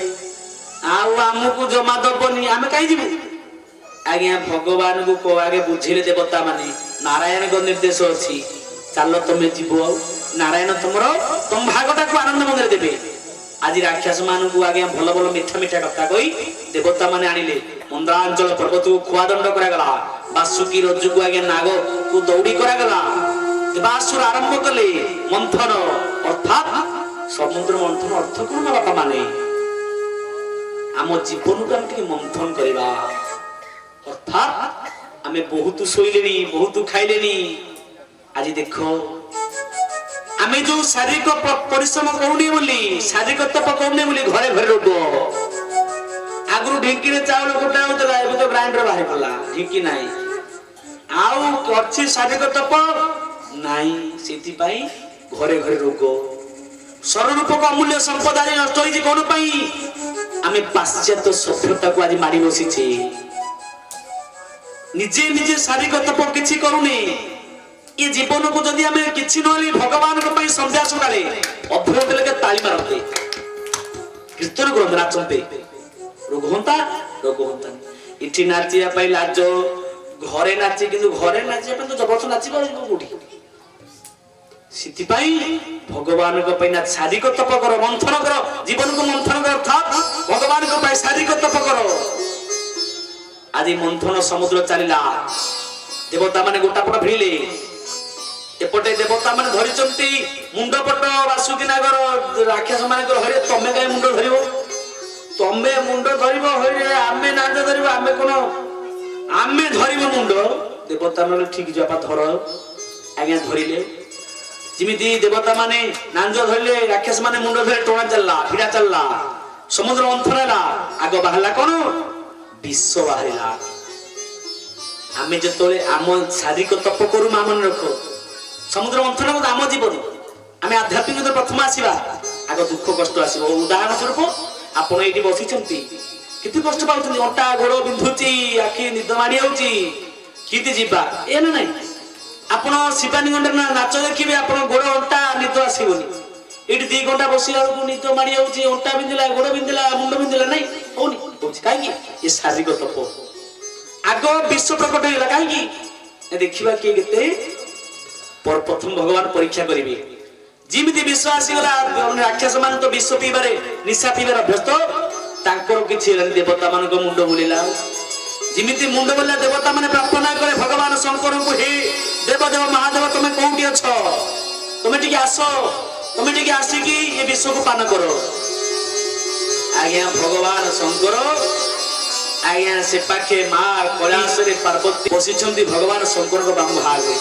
[SPEAKER 1] ଆଉ ଆମକୁ ଜମା ଦବନି, ଆମେ କାହିଁ ଯିବୁ? ଆଜ୍ଞା ଭଗବାନଙ୍କୁ ଆଗେ ବୁଝିଲେ ଦେବତା ମାନେ, ନାରାୟଣଙ୍କ ନିର୍ଦ୍ଦେଶ ଅଛି, ଚାଲ ତମେ ଯିବ, ଆଉ ନାରାୟଣ ତମ ଭାଗଟାକୁ ଆନନ୍ଦ ମନରେ ଦେବେ। ଆଜି ରାକ୍ଷସ ମାନଙ୍କୁ ଆଜ୍ଞା ଭଲ ଭଲ ମିଠା ମିଠା କଥା କହି ଦେବତା ମାନେ ଆଣିଲେ। ମନ୍ଦାଞ୍ଚଳ ପର୍ବତକୁ ଖୁଆ ଦଣ୍ଡ କରାଗଲା। ବାସୁକି ରଜୁକୁ ଆଜ୍ଞା ନାଗକୁ ଦୌଡ଼ି କରାଗଲା। ଦେବାସୁର ଆରମ୍ଭ କଲେ ମନ୍ଥନ, ଅର୍ଥାତ୍ ସମୁଦ୍ର ମନ୍ଥନ ଅର୍ଥ କଣ ବାପା ମାନେ? ଆମ ଜୀବନକୁ ଆମେ ଟିକେ ମନ୍ଥନ କରିବା। ଅର୍ଥାତ୍ ଆମେ ବହୁତ ଶୋଇଲେଣି, ବହୁତ ଖାଇଲେଣି। ଆଜି ଦେଖ ଆମେ ଯୋଉ ଶାରୀରିକ ପରିଶ୍ରମ କରୁନି ବୋଲି, ଶାରୀରିକ ତପ କରୁନି ବୋଲି ଘରେ ଘରେ ରୋଗ। ଆଗରୁ ଢିଙ୍କିରେ ଚାଉଳ କୁଟା ହଉଥିଲା, ଏବେ ତ ଗ୍ରାଇଣ୍ଡର ବାହାରି ପଡିଲା, ଢିଙ୍କି ନାହିଁ। ଆଉ ଅଛି ଶାରୀରିକ ତପ ନାହିଁ, ସେଥିପାଇଁ ଘରେ ଘରେ ରୋଗ। ସରୂପକ ଅମୂଲ୍ୟ ସମ୍ପଦ ଆଜି ନଷ୍ଟ ହେଇଛି କଣ ପାଇଁ? ଆମେ ପାଶ୍ଚାତ୍ୟ ସଭ୍ୟତାକୁ ଆଜି ମାଡ଼ି ବସିଛେ। ନିଜେ ନିଜେ ଶାରୀରିକ ତପ କିଛି କରୁନି। ଏ ଜୀବନକୁ ଯଦି ଆମେ କିଛି ନହେଲେ ଭଗବାନଙ୍କ ପାଇଁ ସନ୍ଧ୍ୟା ସକାଳେ ଅଭ୍ୟୁତ ଲେଖେ ତାଳି ମାରନ୍ତେ, କୀର୍ତ୍ତନ କରନ୍ତେ, ନାଚନ୍ତେ, ରୋଗ ହୁଅନ୍ତା? ରୋଗ ହୁଅନ୍ତାନି। ଏଠି ନାଚିବା ପାଇଁ ଲାଜ, ଘରେ ନାଚି, କିନ୍ତୁ ଘରେ ନାଚିବା ପାଇଁ ତ ଜବରଦସ୍ତ ନାଚିବ କୋଉଠି? ସେଥିପାଇଁ ଭଗବାନଙ୍କ ପାଇଁ ନା ଶାରୀରିକ ତପ କର, ମନ୍ଥନ କର, ଜୀବନକୁ ମନ୍ଥନ କର, ଅର୍ଥାତ୍ ଭଗବାନଙ୍କ ପାଇଁ ଶାରୀରିକ ତପ କର। ଆଜି ମନ୍ଥନ ସମୁଦ୍ର ଚାଲିଲା। ଦେବତା ମାନେ ଗୋଟା ପଟ ଭିଡ଼ିଲେ। ଏପଟେ ଦେବତା ମାନେ ଧରିଛନ୍ତି ମୁଣ୍ଡ ପଟ ବାସୁକି ନାଗର, ରାକ୍ଷସ ମାନଙ୍କର, ହରେ ତମେ କାହିଁ ମୁଣ୍ଡ ଧରିବ? ତମେ ମୁଣ୍ଡ ଧରିବ, ହରେ ଆମେ ନାଞ୍ଜ ଧରିବ, ଆମେ କଣ? ଆମେ ଧରିବ ମୁଣ୍ଡ। ଦେବତା ମାନେ ଠିକ ଯିବା ଧର। ଆଜ୍ଞା ଧରିଲେ। ଯେମିତି ଦେବତା ମାନେ ନାଞ୍ଜ ଧରିଲେ, ରାକ୍ଷସ ମାନେ ମୁଣ୍ଡ ଧରି ଟଣା ଚାଲିଲା, ଭିଡା ଚାଲିଲା। ସମୁଦ୍ର ମନ୍ଥନ ହେଲା। ଆଗ ବାହାରିଲା କଣ? ବିଷ ବାହାରିଲା। ଆମେ ଯେତେବେଳେ ଆମ ଶାରୀରିକ ତପ କରୁ, ମା ମନେ ରଖ, ସମୁଦ୍ର ମନ୍ଥନ ଆମ ଜୀବନ। ଆମେ ଆଧ୍ୟାତ୍ମିକ ପ୍ରଥମେ ଆସିବା, ଆଗ ଦୁଃଖ କଷ୍ଟ ଆସିବ। ଉଦାହରଣ ସ୍ୱରୂପ ଆପଣ ଏଇଠି ବସିଛନ୍ତି, କେତେ କଷ୍ଟ ପାଉଛନ୍ତି, ଅଣ୍ଟା ଗୋଡ ବିନ୍ଧୁଛି, ଆଖି ନିଦ ମାଡି ଯାଉଛି, କେମିତି ଯିବା? ଏ ନା ନାଇଁ, ଆପଣ ଶିବାନୀ ଘଣ୍ଟା ନାଚ ଦେଖିବେ, ଆପଣ ଗୋଡ ଅଣ୍ଟା ନିଦ ଆସିବନି। ଏଇଠି 2 ଘଣ୍ଟା ବସିଲା ବେଳକୁ ନିଦ ମାଡି ଯାଉଛି, ଅଣ୍ଟା ବିନ୍ଧିଲା, ଗୋଡ ବିନ୍ଧିଲା, ମୁଣ୍ଡ ବିନ୍ଧିଲା, ନାଇଁ ହଉନି? ହଉଛି କାହିଁକି? ଏ ଶାରୀରିକ ତପ। ଆଗ ବିଶ୍ୱ ପ୍ରକଟ ହେଇଗଲା କାହିଁକି? ଦେଖିବା କିଏ କେତେ ପ୍ରଥମ ଭଗବାନ ପରୀକ୍ଷା କରିବେ। ଯେମିତି ବିଷ ଆସିଗଲା, ରାକ୍ଷସ ମାନେ ତ ବିଷ ପିଇବାରେ, ନିଶା ପିଇବାରେ ଅଭ୍ୟସ୍ତ, ତାଙ୍କର କିଛି ହେଲାନି। ଦେବତା ମାନଙ୍କ ମୁଣ୍ଡ ବୁଲିଲା। ଯେମିତି ମୁଣ୍ଡ ବୁଲିଲା, ଦେବତା ମାନେ ପ୍ରାର୍ଥନା କଲେ ଭଗବାନ ଶଙ୍କରଙ୍କୁ, ହେ ଦେବଦେବ ମହାଦେବ, ତମେ କୋଉଠି ଅଛ? ତମେ ଟିକେ ଆସ, ତମେ ଟିକେ ଆସିକି ଏ ବିଷକୁ ପାନ କର। ଆଜ୍ଞା ଭଗବାନ ଶଙ୍କର ଆଜ୍ଞା ସେ ପାଖେ ମା କୈଳାସରେ ପାର୍ବତୀ ବସିଛନ୍ତି, ଭଗବାନ ଶଙ୍କରଙ୍କ ବାମ ଭାଗରେ।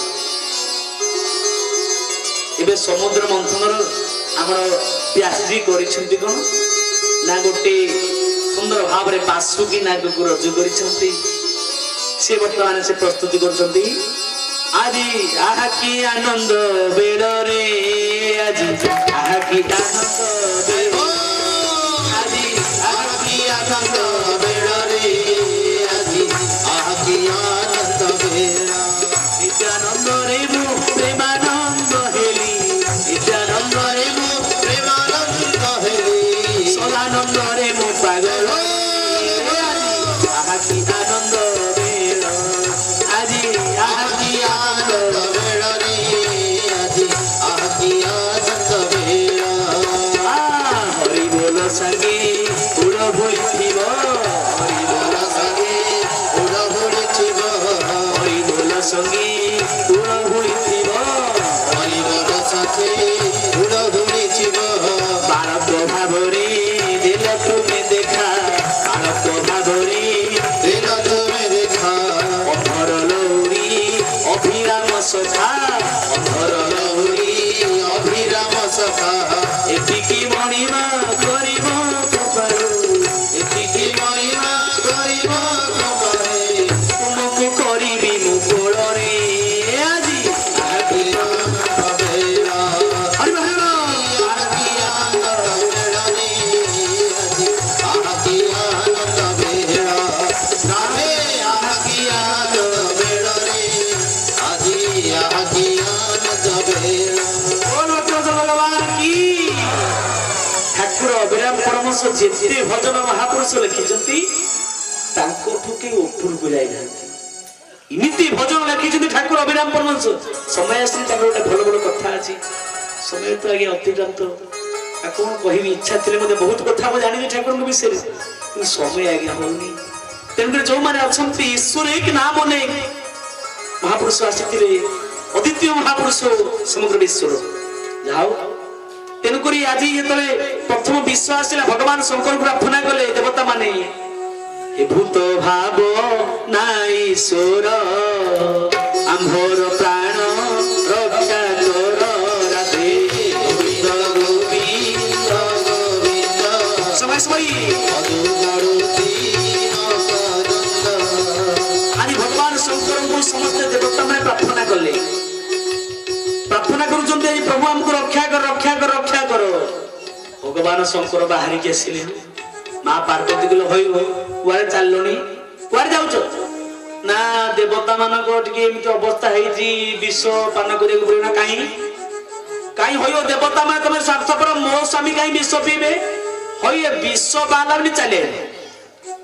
[SPEAKER 1] ଏବେ ସମୁଦ୍ର ମନ୍ଥନର ଆମର ବ୍ୟାସଜୀ କରିଛନ୍ତି କଣ ନା, ଗୋଟେ ସୁନ୍ଦର ଭାବରେ ବାସୁକି ନାଗକୁ ରଜୁ କରିଛନ୍ତି। ସେ ବର୍ତ୍ତମାନ ସେ ପ୍ରସ୍ତୁତି କରୁଛନ୍ତି। ଆଜି ଆହା କି ଆନନ୍ଦ ବେଳରେ, ଆଜି ଆହା କି ଆନନ୍ଦ ବେଳରେ, ଆଜି ଆହା କି ଆନନ୍ଦ ବେଳରେ, ଆଜି ଆହା କି ଆନନ୍ଦ ବେଳା। ନିତ୍ୟାନନ୍ଦରେ ମୁଁ ପ୍ରେମାନନ୍ଦ ହେଲି, ନିତ୍ୟାନନ୍ଦରେ ମୁଁ ପ୍ରେମାନନ୍ଦ ହେଲି, ସଦାନନ୍ଦରେ ମୁଁ ପାଗଳ। ଆହା କି ଆନନ୍ଦ ବେଳ, ଆଜି ଆହା କି ଆନନ୍ଦ ବେଳରେ, ଆଜି ଆହା କି
[SPEAKER 2] ସଖା
[SPEAKER 1] ଏତିକି ମଣିମା କରିବ କୃପାରୁ
[SPEAKER 2] ଏତିକି ମହିମା କରିବ କୃପାରେ
[SPEAKER 1] ତୁମକୁ କରିବି ମୁଁ କୋଳରେ ଆଜି
[SPEAKER 2] ଆଜି ଆନନ୍ଦ ବେଳା
[SPEAKER 1] ହରି ହରି
[SPEAKER 2] ଆଜି ଆନନ୍ଦ ବେଳାରେ ଆଜି ଆନନ୍ଦ ବେଳା ନାମେ ଆଜି ଆନନ୍ଦ ବେଳାରେ ଆଜି ଆନନ୍ଦ ବେଳା
[SPEAKER 1] ଭଗବାନ କି ଠାକୁର ଅଭିରାମ ପରମହଂସ ଯେତେ ଭଜନ ମହାପୁରୁଷ ଲେଖିଛନ୍ତି ତାଙ୍କଠୁ କେହି ଉପରକୁ ଯାଇନାହାନ୍ତି ଏମିତି ଭଜନ ଲେଖିଛନ୍ତି ଠାକୁର ଅଭିରାମ ପରମହଂସ ସମୟ ଆସିଛି ତାଙ୍କର ଗୋଟେ ଭଲ ଭଲ କଥା ଅଛି ସମୟ ତ ଆଜ୍ଞା ଅତିକ୍ରାନ୍ତ ଆଉ କଣ କହିବି ଇଚ୍ଛା ଥିଲେ ମଧ୍ୟ ବହୁତ କଥା ମୁଁ ଜାଣିବି ଠାକୁରଙ୍କ ବିଷୟରେ କିନ୍ତୁ ସମୟ ଆଜ୍ଞା ହଉନି ତେଣୁକରି ଯୋଉମାନେ ଅଛନ୍ତି ଈଶ୍ୱର ଏକ ନାମ ନେଇ ମହାପୁରୁଷ ଆସିଥିଲେ ଅଦ୍ୱିତୀୟ ମହାପୁରୁଷ ସମଗ୍ର ବିଶ୍ୱର ଯାଉ ତେଣୁକରି ଆଜି ଯେତେବେଳେ ପ୍ରଥମ ବିଶ୍ୱ ଆସିଲା ଭଗବାନ ଶଙ୍କରଙ୍କୁ ପ୍ରାର୍ଥନା କଲେ ଦେବତା ମାନେ ହେ ଭୂତ ଭାବ ନାଇ ଈଶ୍ୱର ଆମ୍ଭର ପ୍ରାଣ ରକ୍ଷା କର ରାଧେ
[SPEAKER 2] ଗୋବିନ୍ଦ ଗୋବିନ୍ଦ ଗୋବିନ୍ଦ
[SPEAKER 1] ସମୟ ସମୟ ଆଜି ଭଗବାନ ଶଙ୍କରଙ୍କୁ ସମସ୍ତେ ଦେବତା ମାନେ ପ୍ରାର୍ଥନା କଲେ ପ୍ରାର୍ଥନା କରୁଛନ୍ତି ଆଜି ପ୍ରଭୁ ଆମକୁ ରକ୍ଷା କର ରକ୍ଷା କର ରକ୍ଷା କର ଭଗବାନ ଶଙ୍କର ବାହାରିକି ଆସିଲେ ମା ପାର୍ବତୀ କହିଲେ ହଇ କୁଆଡେ ଚାଲିଲଣି କୁଆଡେ ଯାଉଛ ନା ଦେବତା ମାନଙ୍କ ଟିକେ ଏମିତି ଅବସ୍ଥା ହେଇଛି ବିଷ ପାନ କରିବାକୁ ପଡିବ ନା କାହିଁ କାହିଁ ହଇ ଦେବତା ମାନେ ତମେ ସ୍ୱାର୍ଥପର ମୋ ସ୍ୱାମୀ କାହିଁ ବିଷ ପିଇବେ ହଇ ବିଷ ବାହାରିଲା ବୋଲି ଚାଲେ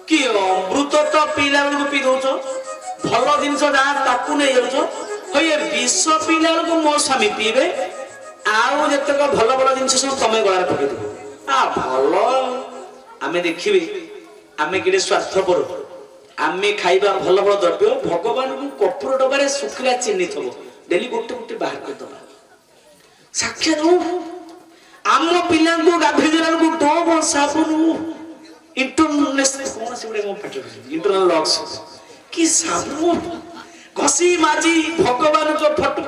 [SPEAKER 1] କି ଅମୃତ ତ ପିଇଲା ବେଳକୁ ପିଇ ଦଉଛ ଭଲ ଜିନିଷ ଯାହା ତାକୁ ନେଇ ଯାଉଛ ହଇ ବିଷ ପିଇଲା ବେଳକୁ ମୋ ସ୍ୱାମୀ ପିଇବେ ଆଉ ଯେତେକ ଭଲ ଭଲ ଜିନିଷ ସବୁ ତମେ ଗଳାରେ ପକେଇଦେବ ଭଲ ଆମେ ଦେଖିବେ ଆମେ କେତେ ସ୍ୱାର୍ଥପର ଆମେ ଖାଇବା ଭଲ ଭଲ ଦ୍ରବ୍ୟ ଭଗବାନଙ୍କୁ କର୍ପୂର ଡବାରେ ଶୁଖିଲା ଚିନି ଥବ ଡେଲି ଗୋଟେ ଗୋଟେ ବାହାର କରିଦବା ସାକ୍ଷାତ ଆମ ପିଲାଙ୍କୁ ଗାଧୋଇ ଦେଲା ବେଳକୁ ଡବ ସାବୁନ ଇଣ୍ଟରନାଲ ଲକ୍ସ କି ସାବୁନ ଘଷି ମାଜି ଭଗବାନଙ୍କ ଫଟୋ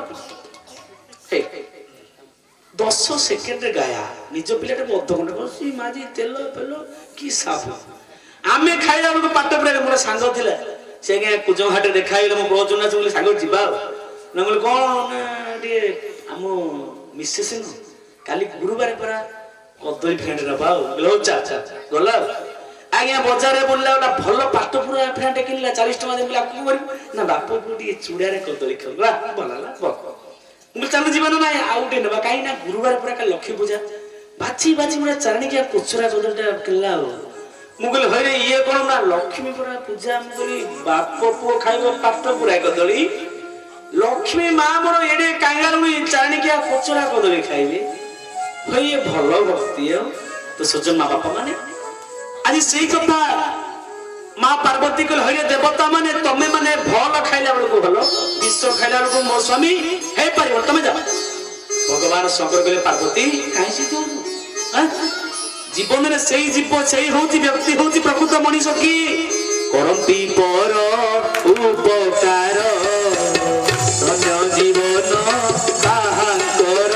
[SPEAKER 1] 10 ସେକେଣ୍ଡରେ ଗାୟା ନିଜ ପିଲାଟାକୁ ଅଧଘଣ୍ଟା ଘଷି ମାଜି ତେଲ ଫେଲ କି ସାବୁନ ଆମେ ଖାଇଲା ବେଳକୁ ପାଟ ପଡିଆ ମୋର ସାଙ୍ଗ ଥିଲା ସେ ଆଜ୍ଞା କୁଜହାଟରେ ଦେଖା ହେଇଗଲେ ମୋ ପ୍ରଚନା ବୋଲି ସାଙ୍ଗ ଯିବା ଆଉ ନା କହିଲି କଣ ନା ଟିକେ ଆମ ମିସେସ୍ କାଲି ଗୁରୁବାର ପରା କଦଳୀ ଫ୍ୟାଣ୍ଟ ନବା ଆଉ ଗଲା ଆଜ୍ଞା ବଜାରରେ ବୁଲିଲା ଗୋଟେ ଭଲ ପାଟ ପୁରା ଫ୍ୟାଣ୍ଟ କିଣିଲା 40 ଟଙ୍କା ଦେଇ ଆକୁ କରିବୁ ନା ବାପ ପୁଅ ଟିକେ ଚୁଡାରେ କଦଳୀ ଖାଉ ଭଲ ହେଲା ମୁଁ ଚାଲୁ ଯିବା ନା ନାଇଁ ଆଉ ଟିକେ ନେବା କାହିଁକି ନା ଗୁରୁବାର ପୁରା କାଲି ଲକ୍ଷ୍ମୀ ପୂଜା ବାଛି ବାଛି ଗୋଟେ ଚାରଣିକିଆ କୋଚରା କଦଳୀଟା କିଣିଲା ଆଉ ମୁଁ କହିଲି ହଇରେ ଇଏ କଣ ନା ଲକ୍ଷ୍ମୀ ପୁରା ପୂଜା ମୁଁ କହିଲି ବାପ ପୁଅ ଖାଇବ ପାଟ ପୁରା କଦଳୀ ଲକ୍ଷ୍ମୀ ମା ମୋର ଏଡେ କାଙ୍ଗାରୁଣି ଚାରଣିକିଆ କୋଚରା କଦଳୀ ଖାଇବେ ହଇ ଇଏ ଭଲ ଭକ୍ତି ଆଉ ତ ସଜ୍ଜନ ମା ବାପା ମାନେ ଆଜି ସେଇ କଥା ମା ପାର୍ବତୀ କହିଲେ ହଇରେ ଦେବତା ମାନେ ତମେ ମାନେ ଭଲ ଖାଇଲା ବେଳକୁ ଭଲ ବିଷ ଖାଇଲା ବେଳକୁ ମୋ ସ୍ୱାମୀ ହେଇପାରିବ ତମେ ଯାଅ ଭଗବାନ ଶଙ୍କର କହିଲେ ପାର୍ବତୀ କାହିଁ ସେ ଜୀବନରେ ସେଇ ଜୀବ ସେଇ ହଉଛି ବ୍ୟକ୍ତି ହଉଛି ପ୍ରକୃତ ମଣିଷ କି କରନ୍ତି ପର ଉପକାର ଧନ୍ୟ ଜୀବନ ତାହାଙ୍କର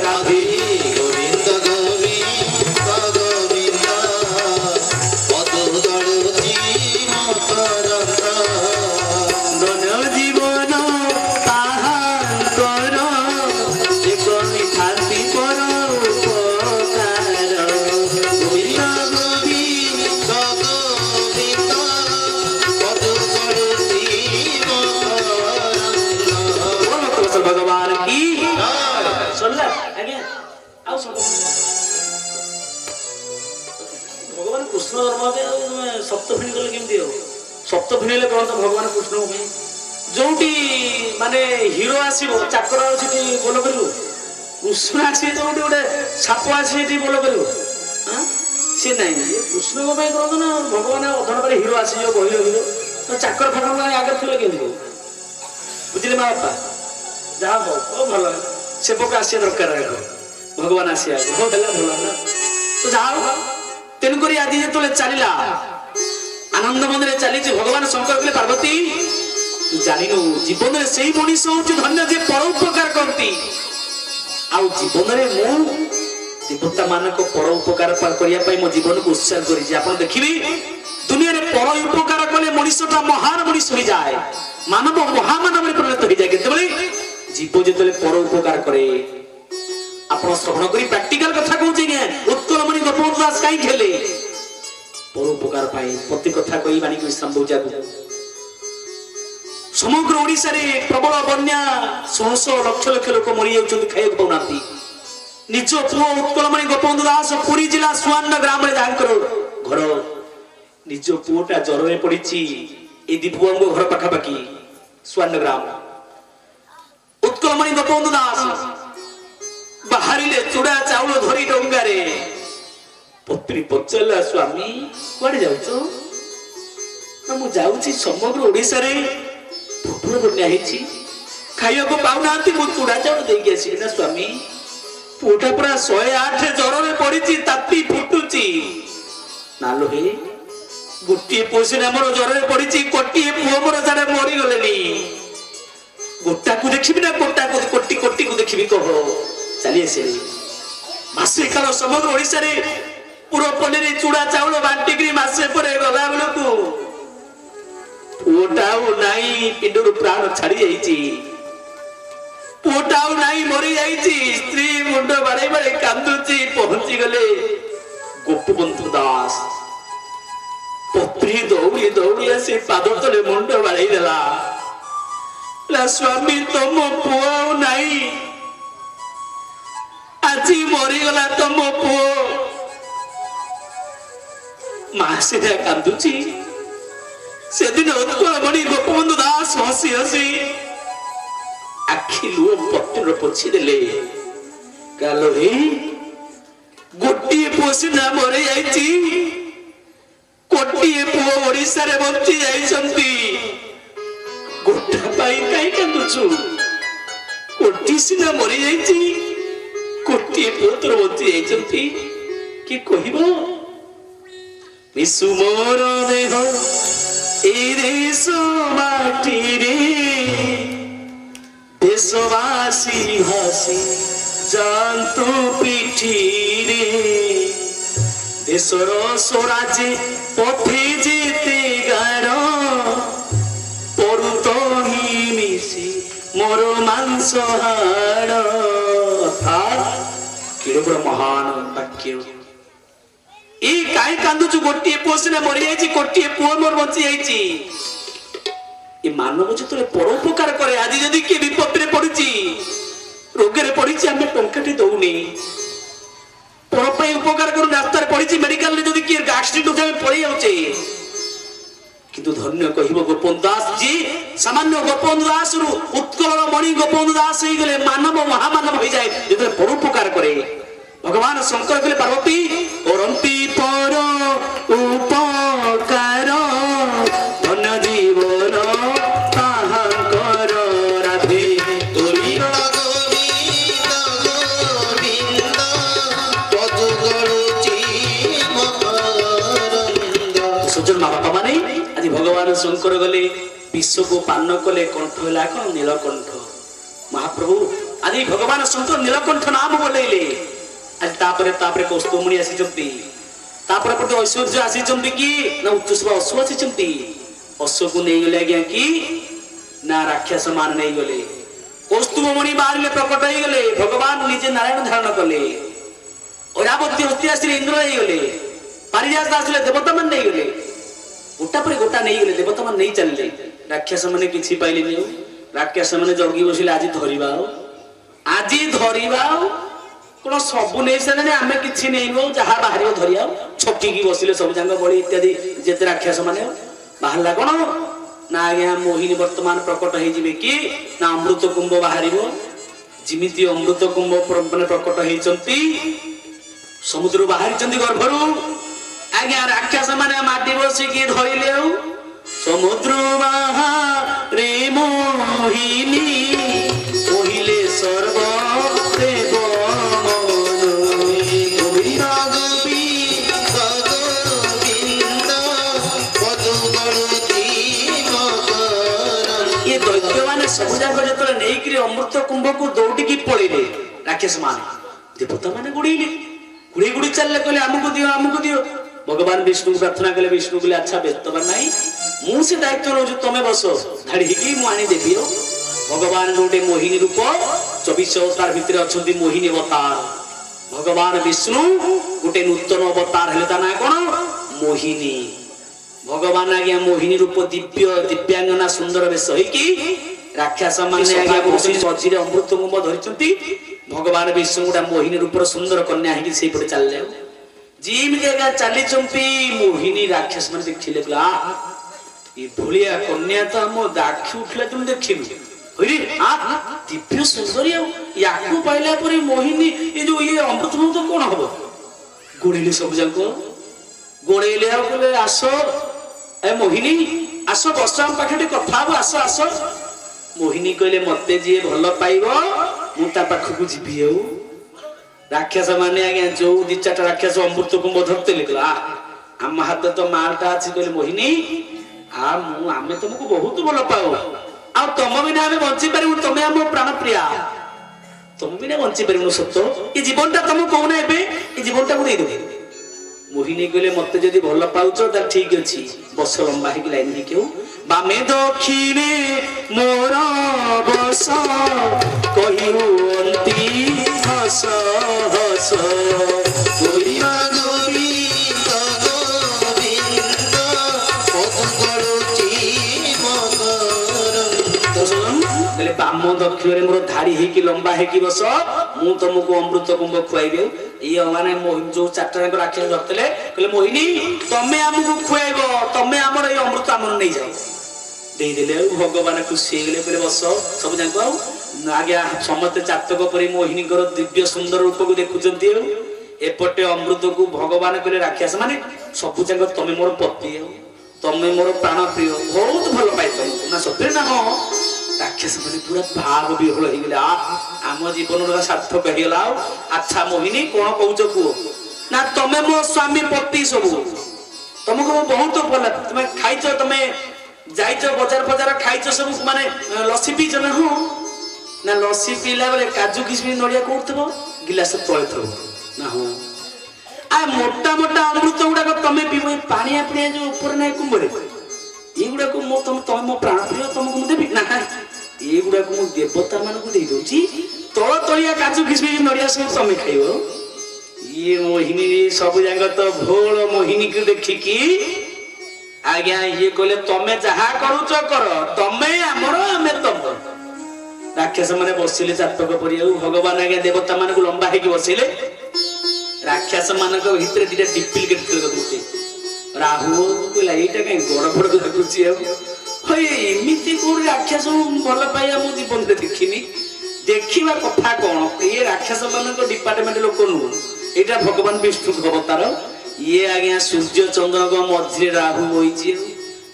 [SPEAKER 1] ରାଧେ
[SPEAKER 2] ଗୋବିନ୍ଦ ଗୋବିନ୍ଦ ଗୋବିନ୍ଦ ମଧୁଦଳୁଚି ମକରନ୍ଦ
[SPEAKER 1] ଧନ୍ୟ ଜୀବନ ତାହାଙ୍କର ଏକ ନିଥାନ୍ତି ପର ଉପକାର
[SPEAKER 2] ଗୋବିନ୍ଦ ଗୋବିନ୍ଦ ଗୋବିନ୍ଦ ମଧୁଦଳୁଚି ମକରନ୍ଦ
[SPEAKER 1] ଭଗବାନ କି ଶୁଣିଲା ଆଜ୍ଞା ଆଉ ଭଗବାନ କୃଷ୍ଣ ଧର୍ମ ଆଉ ତମେ ସପ୍ତଫିଣୀ କଲେ କେମିତି ହବ ସପ୍ତଫିଣୀ ହେଲେ କଣ ତ ଭଗବାନ କୃଷ୍ଣଙ୍କ ପାଇଁ ଯୋଉଠି ମାନେ ହିରୋ ଆସିବ ଚାକର ସେଠି ବୋଲ କରିବ କୃଷ୍ଣ ଆସିବେ ଯୋଉଠି ଗୋଟେ ସାପ ଆସି ସେଠି ବୋଲ କରିବ ସେ ନାହିଁ କୃଷ୍ଣଙ୍କ ପାଇଁ କରନ୍ତୁ ନା ଭଗବାନ ଅଧନ ପରେ ହିରୋ ଆସିଯିବ ବହିର ହିରୋ ଚାକର ଫାକର ଆଗରେ ଥିଲେ କେମିତି ହବ ବୁଝିଲେ ମା ବାପା ଯାହା ହଉ ଭଲ ସେବକ ଆସିବା ଦରକାର ଭଗବାନ ଆସିବା ଭଲ ହେଲା ଭଲ ହେଲା ତ ଯାହା ହଉ ତେଣୁକରି ଆଜି ଯେତେବେଳେ ଚାଲିଲା ଆନନ୍ଦ ମନ୍ଦିରରେ ଚାଲିଛି ଭଗବାନ ଶଙ୍କର କହିଲେ ପାର୍ବତୀ ତୁ ଜାଣିନୁ ଜୀବନରେ ସେଇ ମଣିଷ ହଉଛି ଧନ୍ୟ ଯେ ପରୋପକାର କରନ୍ତି ଆଉ ଜୀବନରେ ମୁଁ देवता मानक पर उपकार करिया पई मो जीवन को उत्सर्ग करी आपण देखिबी दुनिया रे पर उपकार कले मनुष्यटा महान मनुष्य हो जाए मानव महामानव रे परिणत हो जाए केतबेले जीव जेतले पर उपकार करे आपण श्रवण करी प्रैक्टिकल कथा कहूची के उत्कलमणि गोपबंधु दास काई खेले पर उपकार पाए प्रति कथा कही बानी को संभव जागु समग्र ओडिसा रे प्रबल बन्या शह शह लक्ष लक्ष लोक मरि जाउछन खाइक पाउनाती निज पुओ उत्कलमणि गोपबंधु दास पुरी जिला सुवर्ण ग्राम रे जांकर घर निज पुओटा जर रे पडिछि ए दीपुओ घर पाखा पाखी सुवर्ण ग्राम उत्कलमणि गोपबंधु दास बाहरिले चूड़ा चाउल धरी डंगारे पत्री पचला स्वामी कुआडे जाउछो ना मु जाउछि समग्र ओडिसा रे प्रबल बन्या हेछि खाइया को पाउनांती मु चूड़ा चाउल देई आसी ना स्वामी पुटा पूरा 108 जर रे पडिछि तापी फुटुछि नालो हे गोटी पोसिना मोर जर रे पडिछि कोटी पुओ मोर जाडे मरि गलेनी गोटा को देखिबी ना गोटा को कोटी कोटी को देखिबी कहो चली आसे मासे काल समग्र ओडिसा रे पूरा पल्ली रे चूड़ा चाउल बांटिकरी मासे परे गला बेलकू पुओटाउ नाई पिंडरू प्राण छाड़ी जाईची पुओटाउ नाई मरि जाईची स्त्री मुंड बाड़े बाड़े कांदुची पहुंची गले गोपबंधु दास पत्री दौड़ी दौड़ी आसी पाद तले मुंड बाड़े देला ला स्वामी तुम पुओ नाई आज मरी गला तुम पुओ मासे कांदुची से दिन उत्कलमणि गोपबंधु दास हसी हसी आखि लुह पत्र पोछि देले गालो रे गोटी पोसिना मरे जाईची कोटी पुओ ओडिसा रे बंची जाईसंती गोटा पाई काई कांदुछु कोटी सिना मरे जाईची कोटी पुओ तोर बंची जाईसंती कि कहिबो विसु मोर देह ए देश माटी रे देशवासी हसी जान्तु पिठी रे देशर स्वराज्य पथे जेते गार परुत ही मिसी मोर मांस हाड़ केड़ महान वाक्य ए काई कांदुचु गोटी पोसने मरि जाईची कोटी पुओ मोर बंची जाईची ए मानव जतले परोपकार करे आज जदी के विपद रे पड़िची रोग रे पड़िची हमें टंकाटी दउनी पर पई उपकार करू रास्ता रे पड़िची मेडिकल रे जदी के एक्सीडेंट होते पड़ी जाउचे किंतु धन्य कहिबो गोपबंधु दास जी सामान्य गोपबंधु दास रु उत्कल मणि गोपबंधु दास होई गेले मानव महामानव होई जाय जतले परोपकार करे भगवान शंकर कहले पार्वती करंती पर उपकार धन जीवन ताहाकर राधे तोरी
[SPEAKER 2] गोविंद गोविंद पदु गळुची मकरंद
[SPEAKER 1] सज्जन माँ बापा माने आज भगवान शंकर गले विश्व को पान कले कंठ होला कौन नीलकंठ महाप्रभु आज भगवान शंकर नीलकंठ नाम बोलेले आज तापरे तापरे कौस्तुभमणि आसीचंती तापरे प्रति ऐश्वर्य आसीचंती कि ना उच्चस्व अश्व आसीचंती अश्व को नहीं गले आज्ञा कि ना राक्षस मान नहीं गले कौस्तुभमणि बाहर प्रकट हो गले भगवान निजे नारायण धारण कले ऐरावती हस्ती आसी इंद्र नहीं गले पारिजात आसले देवता मान नहीं गले गोटा पर गोटा नहीं गले देवता मान नहीं चलले राक्षस माने किछि पाइले नहीं राक्षस माने जगी बसिले आज धरिबा कोन सबु नै सने आमे किछि नै गो जहा बाहरियो धरिया छकी की बसिले सब जांग बळी इत्यादि जेते राक्षस माने बाहरला कोन ना आज्ञा मोहिनी वर्तमान प्रकट होई जिवे कि ना अमृत कुंभ बाहरिबो जिमिति अमृत कुंभ माने प्रकट होईचंती समुद्र बाहरी चंदी गर्भरु आज्ञा राक्षस माने माटी बसी की धरिले समुद्र बाहरे मोहिनी ओहिले सर्व देव अमृत कुंभ को दौड़ की पड़े राक्षस मान देवता माने गुड़े गुड़ी गुड़ी चलले कहले आमको दियो भगवान विष्णु को प्रार्थना कले विष्णु कहले अच्छा बेस्तबार नहीं मु से दायित्व रो तमे बसो धाड़ी की मु आनी देबी भगवान गोटे मोहिनी रूप 24 अवतार भितर अछंती मोहिनी अवतार भगवान विष्णु गोटे नूतन अवतार हेले ता ना कोन मोहिनी भगवान आज्ञा मोहिनी रूप दिव्यांगना सुंदर वेश होइकी राक्षस माने आज्ञा बसी सजीरे अमृत कुंभ धरिचंती भगवान विष्णु गोटा मोहिनी रूपर सुंदर कन्या हेकी सेई पटे चलले जीम के चली चंपी मोहिनी राक्षस माने देखिले आ ये भुलिया कन्या तो हम दाखी उठले तुम देखिलु होइरे आ दिव्य सुंदरी याकू पाइला परे मोहिनी ये जो ये अमृत कुंभ तो कोन हबो गोड़ेले सब जाको गोड़ेले आ बोले आसो ए मोहिनी आसो बस हम पाखे कथा हबो आसो आसो मोहिनी कहले मते जे भल पाइबो मु ता पाखकु जिबी हेउ राक्षस माने आज्ञा जो दी चारटा राक्षस अमृत कुंभ धरते लिखला हम हाथ तो मालटा अछि कहले मोहिनी आ मु आमे तुमको बहुत भल पाओ आ तुम बिना आमे बंची परिबु तमे हम प्राण प्रिया तुम बिना बंची परिबु सत्य ए जीवनटा तुम कोन एबे ए जीवनटा को दे दे मोहिनी कहले मते जदी भल पाउछ त ठीक अछि बस लंबा हे कि लाइन हे केउ बामे दक्षिणे मोर बस कहिउंती हस हस
[SPEAKER 2] गोविंद गोविंद गोविंद पदुगरुचि मकरंद
[SPEAKER 1] कहले बाम दक्षिणे मोर धाड़ी हे कि लंबा हे कि बस मु तुमको अमृत कुंभ खुआइबे ये माने जो चारटा राक्षस धरतले कहले मोहिनी तमे हमको खुआइबो तमे हमर ए अमृत हमर नै जाओ दे देले भगवान खुशी गेले कहले बस सब जाको आज्ञा समस्त चातक परि मोहिनी कर दिव्य सुंदर रूप को देखुचंती एपटे अमृत को भगवान कहले राक्षस माने सब जाको तमे मोर पति तमे मोर प्राण प्रिय बहुत भल पाइ तुमको ना सत्य ना हो राक्षस माने पूरा भाव विहल हो गेले आम जीवन रा सार्थक हे गेला अच्छा मोहिनी कोन कहउछ को ना तमे मो स्वामी पति सब तुमको बहुत भल तमे खाइछ तमे जाइछ बाजार बाजार खाइछ सब माने लस्सी पीछ ना हो ना लस्सी पीला बेले काजू किशमिश नडिया कोथबो गिलास तळे थबो ना हो आ मोटा मोटा अमृत गुडा तमे पीबो पानी अपने जो ऊपर नै कुंबरे ये गुडा को मो तम प्राण प्रिय तुमको देबी ना ये गुडा को देवता मान को दे दोची तळ तळिया काजू किशमिश नडिया सब तमे खाइबो ये मोहिनी सब जांग तो भोळ मोहिनी को देखि की आज्ञा ये कहले तमे जहा करूछ कर तमे हमर हमें तम राक्षस माने बसिले चातक परिया भगवान आज्ञा देवता मान को लंबा हे कि बसिले राक्षस मान को भीतर दिटा डुप्लीकेट कर दोते राहु कहला एटा कहीं गड़बड़ लागुची होय एमिति को राक्षस भल पाइया मो जीवन रे देखिनी देखिबा कथा कोन ये राक्षस मान को डिपार्टमेंट लोक नु एटा भगवान विष्णु को अवतार ये आज्ञा सूर्य चंद्र को मध्य राहु होईची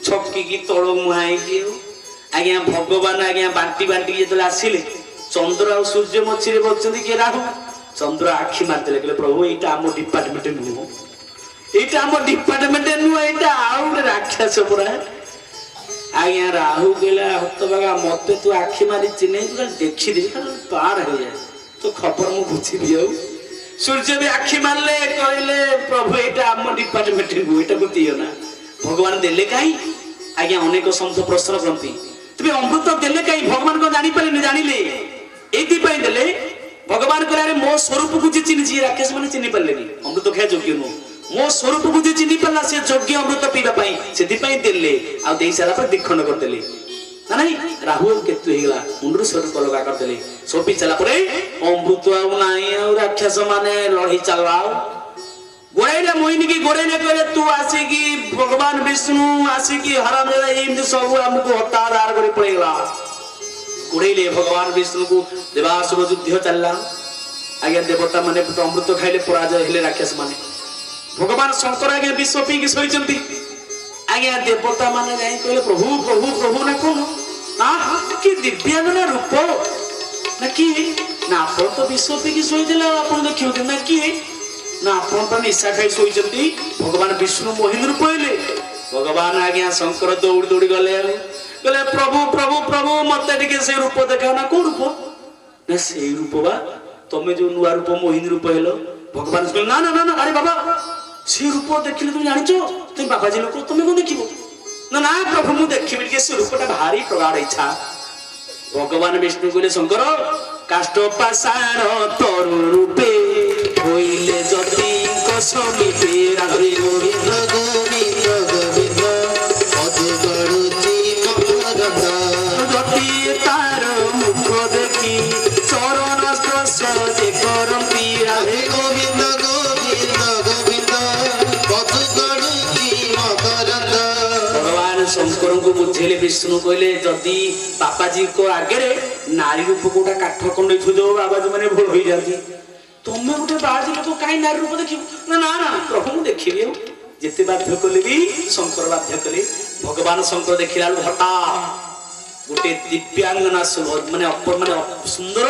[SPEAKER 1] छक्की की तळ मुहाई की आज्ञा भगवान आज्ञा बांटी बांटी जेतले आसिले चंद्र और सूर्य मछिरे बचंदी के राहु चंद्र आखि मारते कहले प्रभु एटा हम डिपार्टमेंट नु एटा हम डिपार्टमेंट नु एटा आउ राक्षस पुरा आज्ञा राहु गेला हतबागा मते तू आखि मारी चिन्हे तू देखि दे पार हो जाए तो खबर मु बुझी दियो सूर्य भी आखि मारले कहले प्रभु एटा हम डिपार्टमेंट नु एटा को दियो ना भगवान देले काई आज्ञा अनेक संत प्रश्न करंती तुम अमृत देले काई भगवान को जानि पाले जानिले एति पई देले भगवान कहले मो स्वरूप को चिन्हि राक्षस माने चिन्हि पालेनी अमृत खाय योग्य नो मो स्वरूप को चिन्हि पाला से योग्य अमृत पीबा पई सेति पई देले आ देई सारा पर दिखंड कर देले ना नहीं राहु केतु हेला मुंडरू स्वरूप लगा कर देले सोपी चला परे अमृत आ नाही आ राक्षस माने लढी चलाओ गोड़े मोहिनी की गोड़े ने कहले तू आसी की भगवान विष्णु आसी की हराम जरा एम सब हमको हतादार करे पड़ेला गोड़े ले भगवान विष्णु को देवासुर युद्ध चलला आगे देवता माने अमृत खाइले पराजय हेले राक्षस माने भगवान शंकर आगे विश्व पी की सोइचंती आगे देवता माने जाई कहले प्रभु प्रभु प्रभु ना कोन ना कि दिव्यांगना रूप ना कि ना आपण तो विश्व पी की सोइ देला आपण देखियो ना कि ना आपण तो निशा खाई सोइचंती भगवान विष्णु मोहिनी रूप हेले भगवान आज्ञा शंकर दौड़ दौड़ गले कहले प्रभु प्रभु प्रभु मते टिके से रूप देखा ना को रूप ना से रूप बा तमे जो नुआ रूप मोहिनी रूप हेलो भगवान कहले ना ना ना ना अरे बाबा से रूप देखिले तुम जानिছো तुम बाबाजी लोक तुम को देखिबो ना ना प्रभु मु देखिबि के से रूपटा भारी प्रगाढ़ इच्छा भगवान विष्णु कहले शंकर काष्ट पाषाण तरु रूपे होइले जति कसमिते राधे
[SPEAKER 2] गोविंद गोविंद गोविंद मधु गरुची मकरंद
[SPEAKER 1] जति तार मुख देखि चरण स्पर्श जे करंती राधे
[SPEAKER 2] गोविंद गोविंद गोविंद मधु गरुची मकरंद
[SPEAKER 1] भगवान शंकर को बुझेले विष्णु कहले जदि बापाजी को आगे नारी रूप गोटा काठ कंडे थुजो बाबाजी माने भूल हो जाती तुम गोटे बाजी लोक कहीं नारी रूप देखिब ना ना ना प्रभु देखिबी जिते बाध्य कले भी शंकर बाध्य कले भगवान शंकर देखिला हटा गोटे दिव्यांगना माने अपर माने सुंदर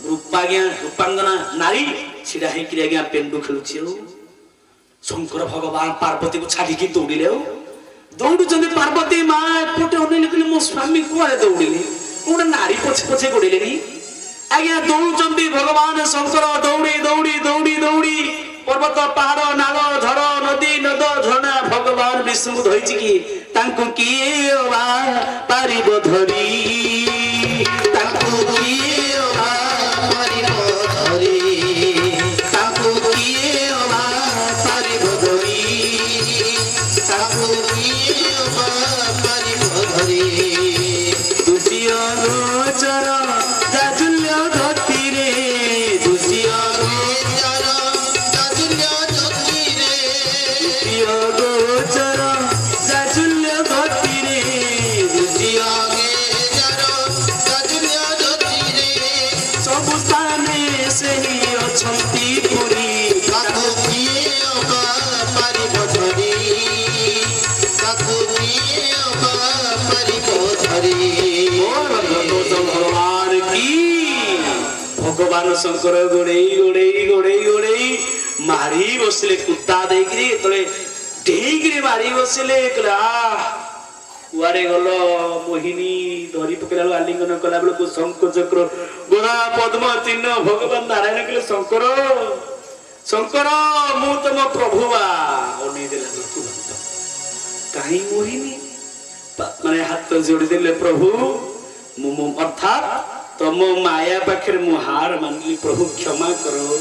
[SPEAKER 1] रूपांगना नारी छिड़ा हेकि आज्ञा पेंडु खेलुछि शंकर भगवान पार्वती को छाड़ी की दौड़िले दौड़ुचंदी पार्वती माँ एपटे अनेक कहले मो स्वामी कुआरे दौड़िले गोटे नारी पछे पछे गोड़िले आज्ञा दौड़ुचंदी भगवान शंकर दौड़ी दौड़ी दौड़ी दौड़ी पर्वत पहाड़ नाल झर नदी नद झरना भगवान विष्णु धोइछि कि तांको किए बा पारिब धरी तांको किए बा
[SPEAKER 2] पारिब धरी
[SPEAKER 1] तांको किए बा पारिब धरी
[SPEAKER 2] ताकू किए बा पारिब धरी
[SPEAKER 1] दुतिय गोचर जाजुल्य धतिरे दुतिय दुतिय गोचर जाजुल्य धतिरे सब स्थाने सेही अछंती पुरी भगवान की भगवान शंकर गोड़े गोड़े गोड़े गोड़े मारी बसले कुत्ता देखिए तले डेगिरे मारी बसले कुआरे गल मोहिनी धरी पकेला आलिंगन कला बेल को शंख चक्र गोड़ा पद्म चिन्ह भगवान नारायण कहले शंकर शंकर मु तुम प्रभुआ अनै देला कहीं मोहिनी माने हाथ जोड़ी देले प्रभु मु अर्थात तुम माया पाखे मु हार मानली प्रभु क्षमा करो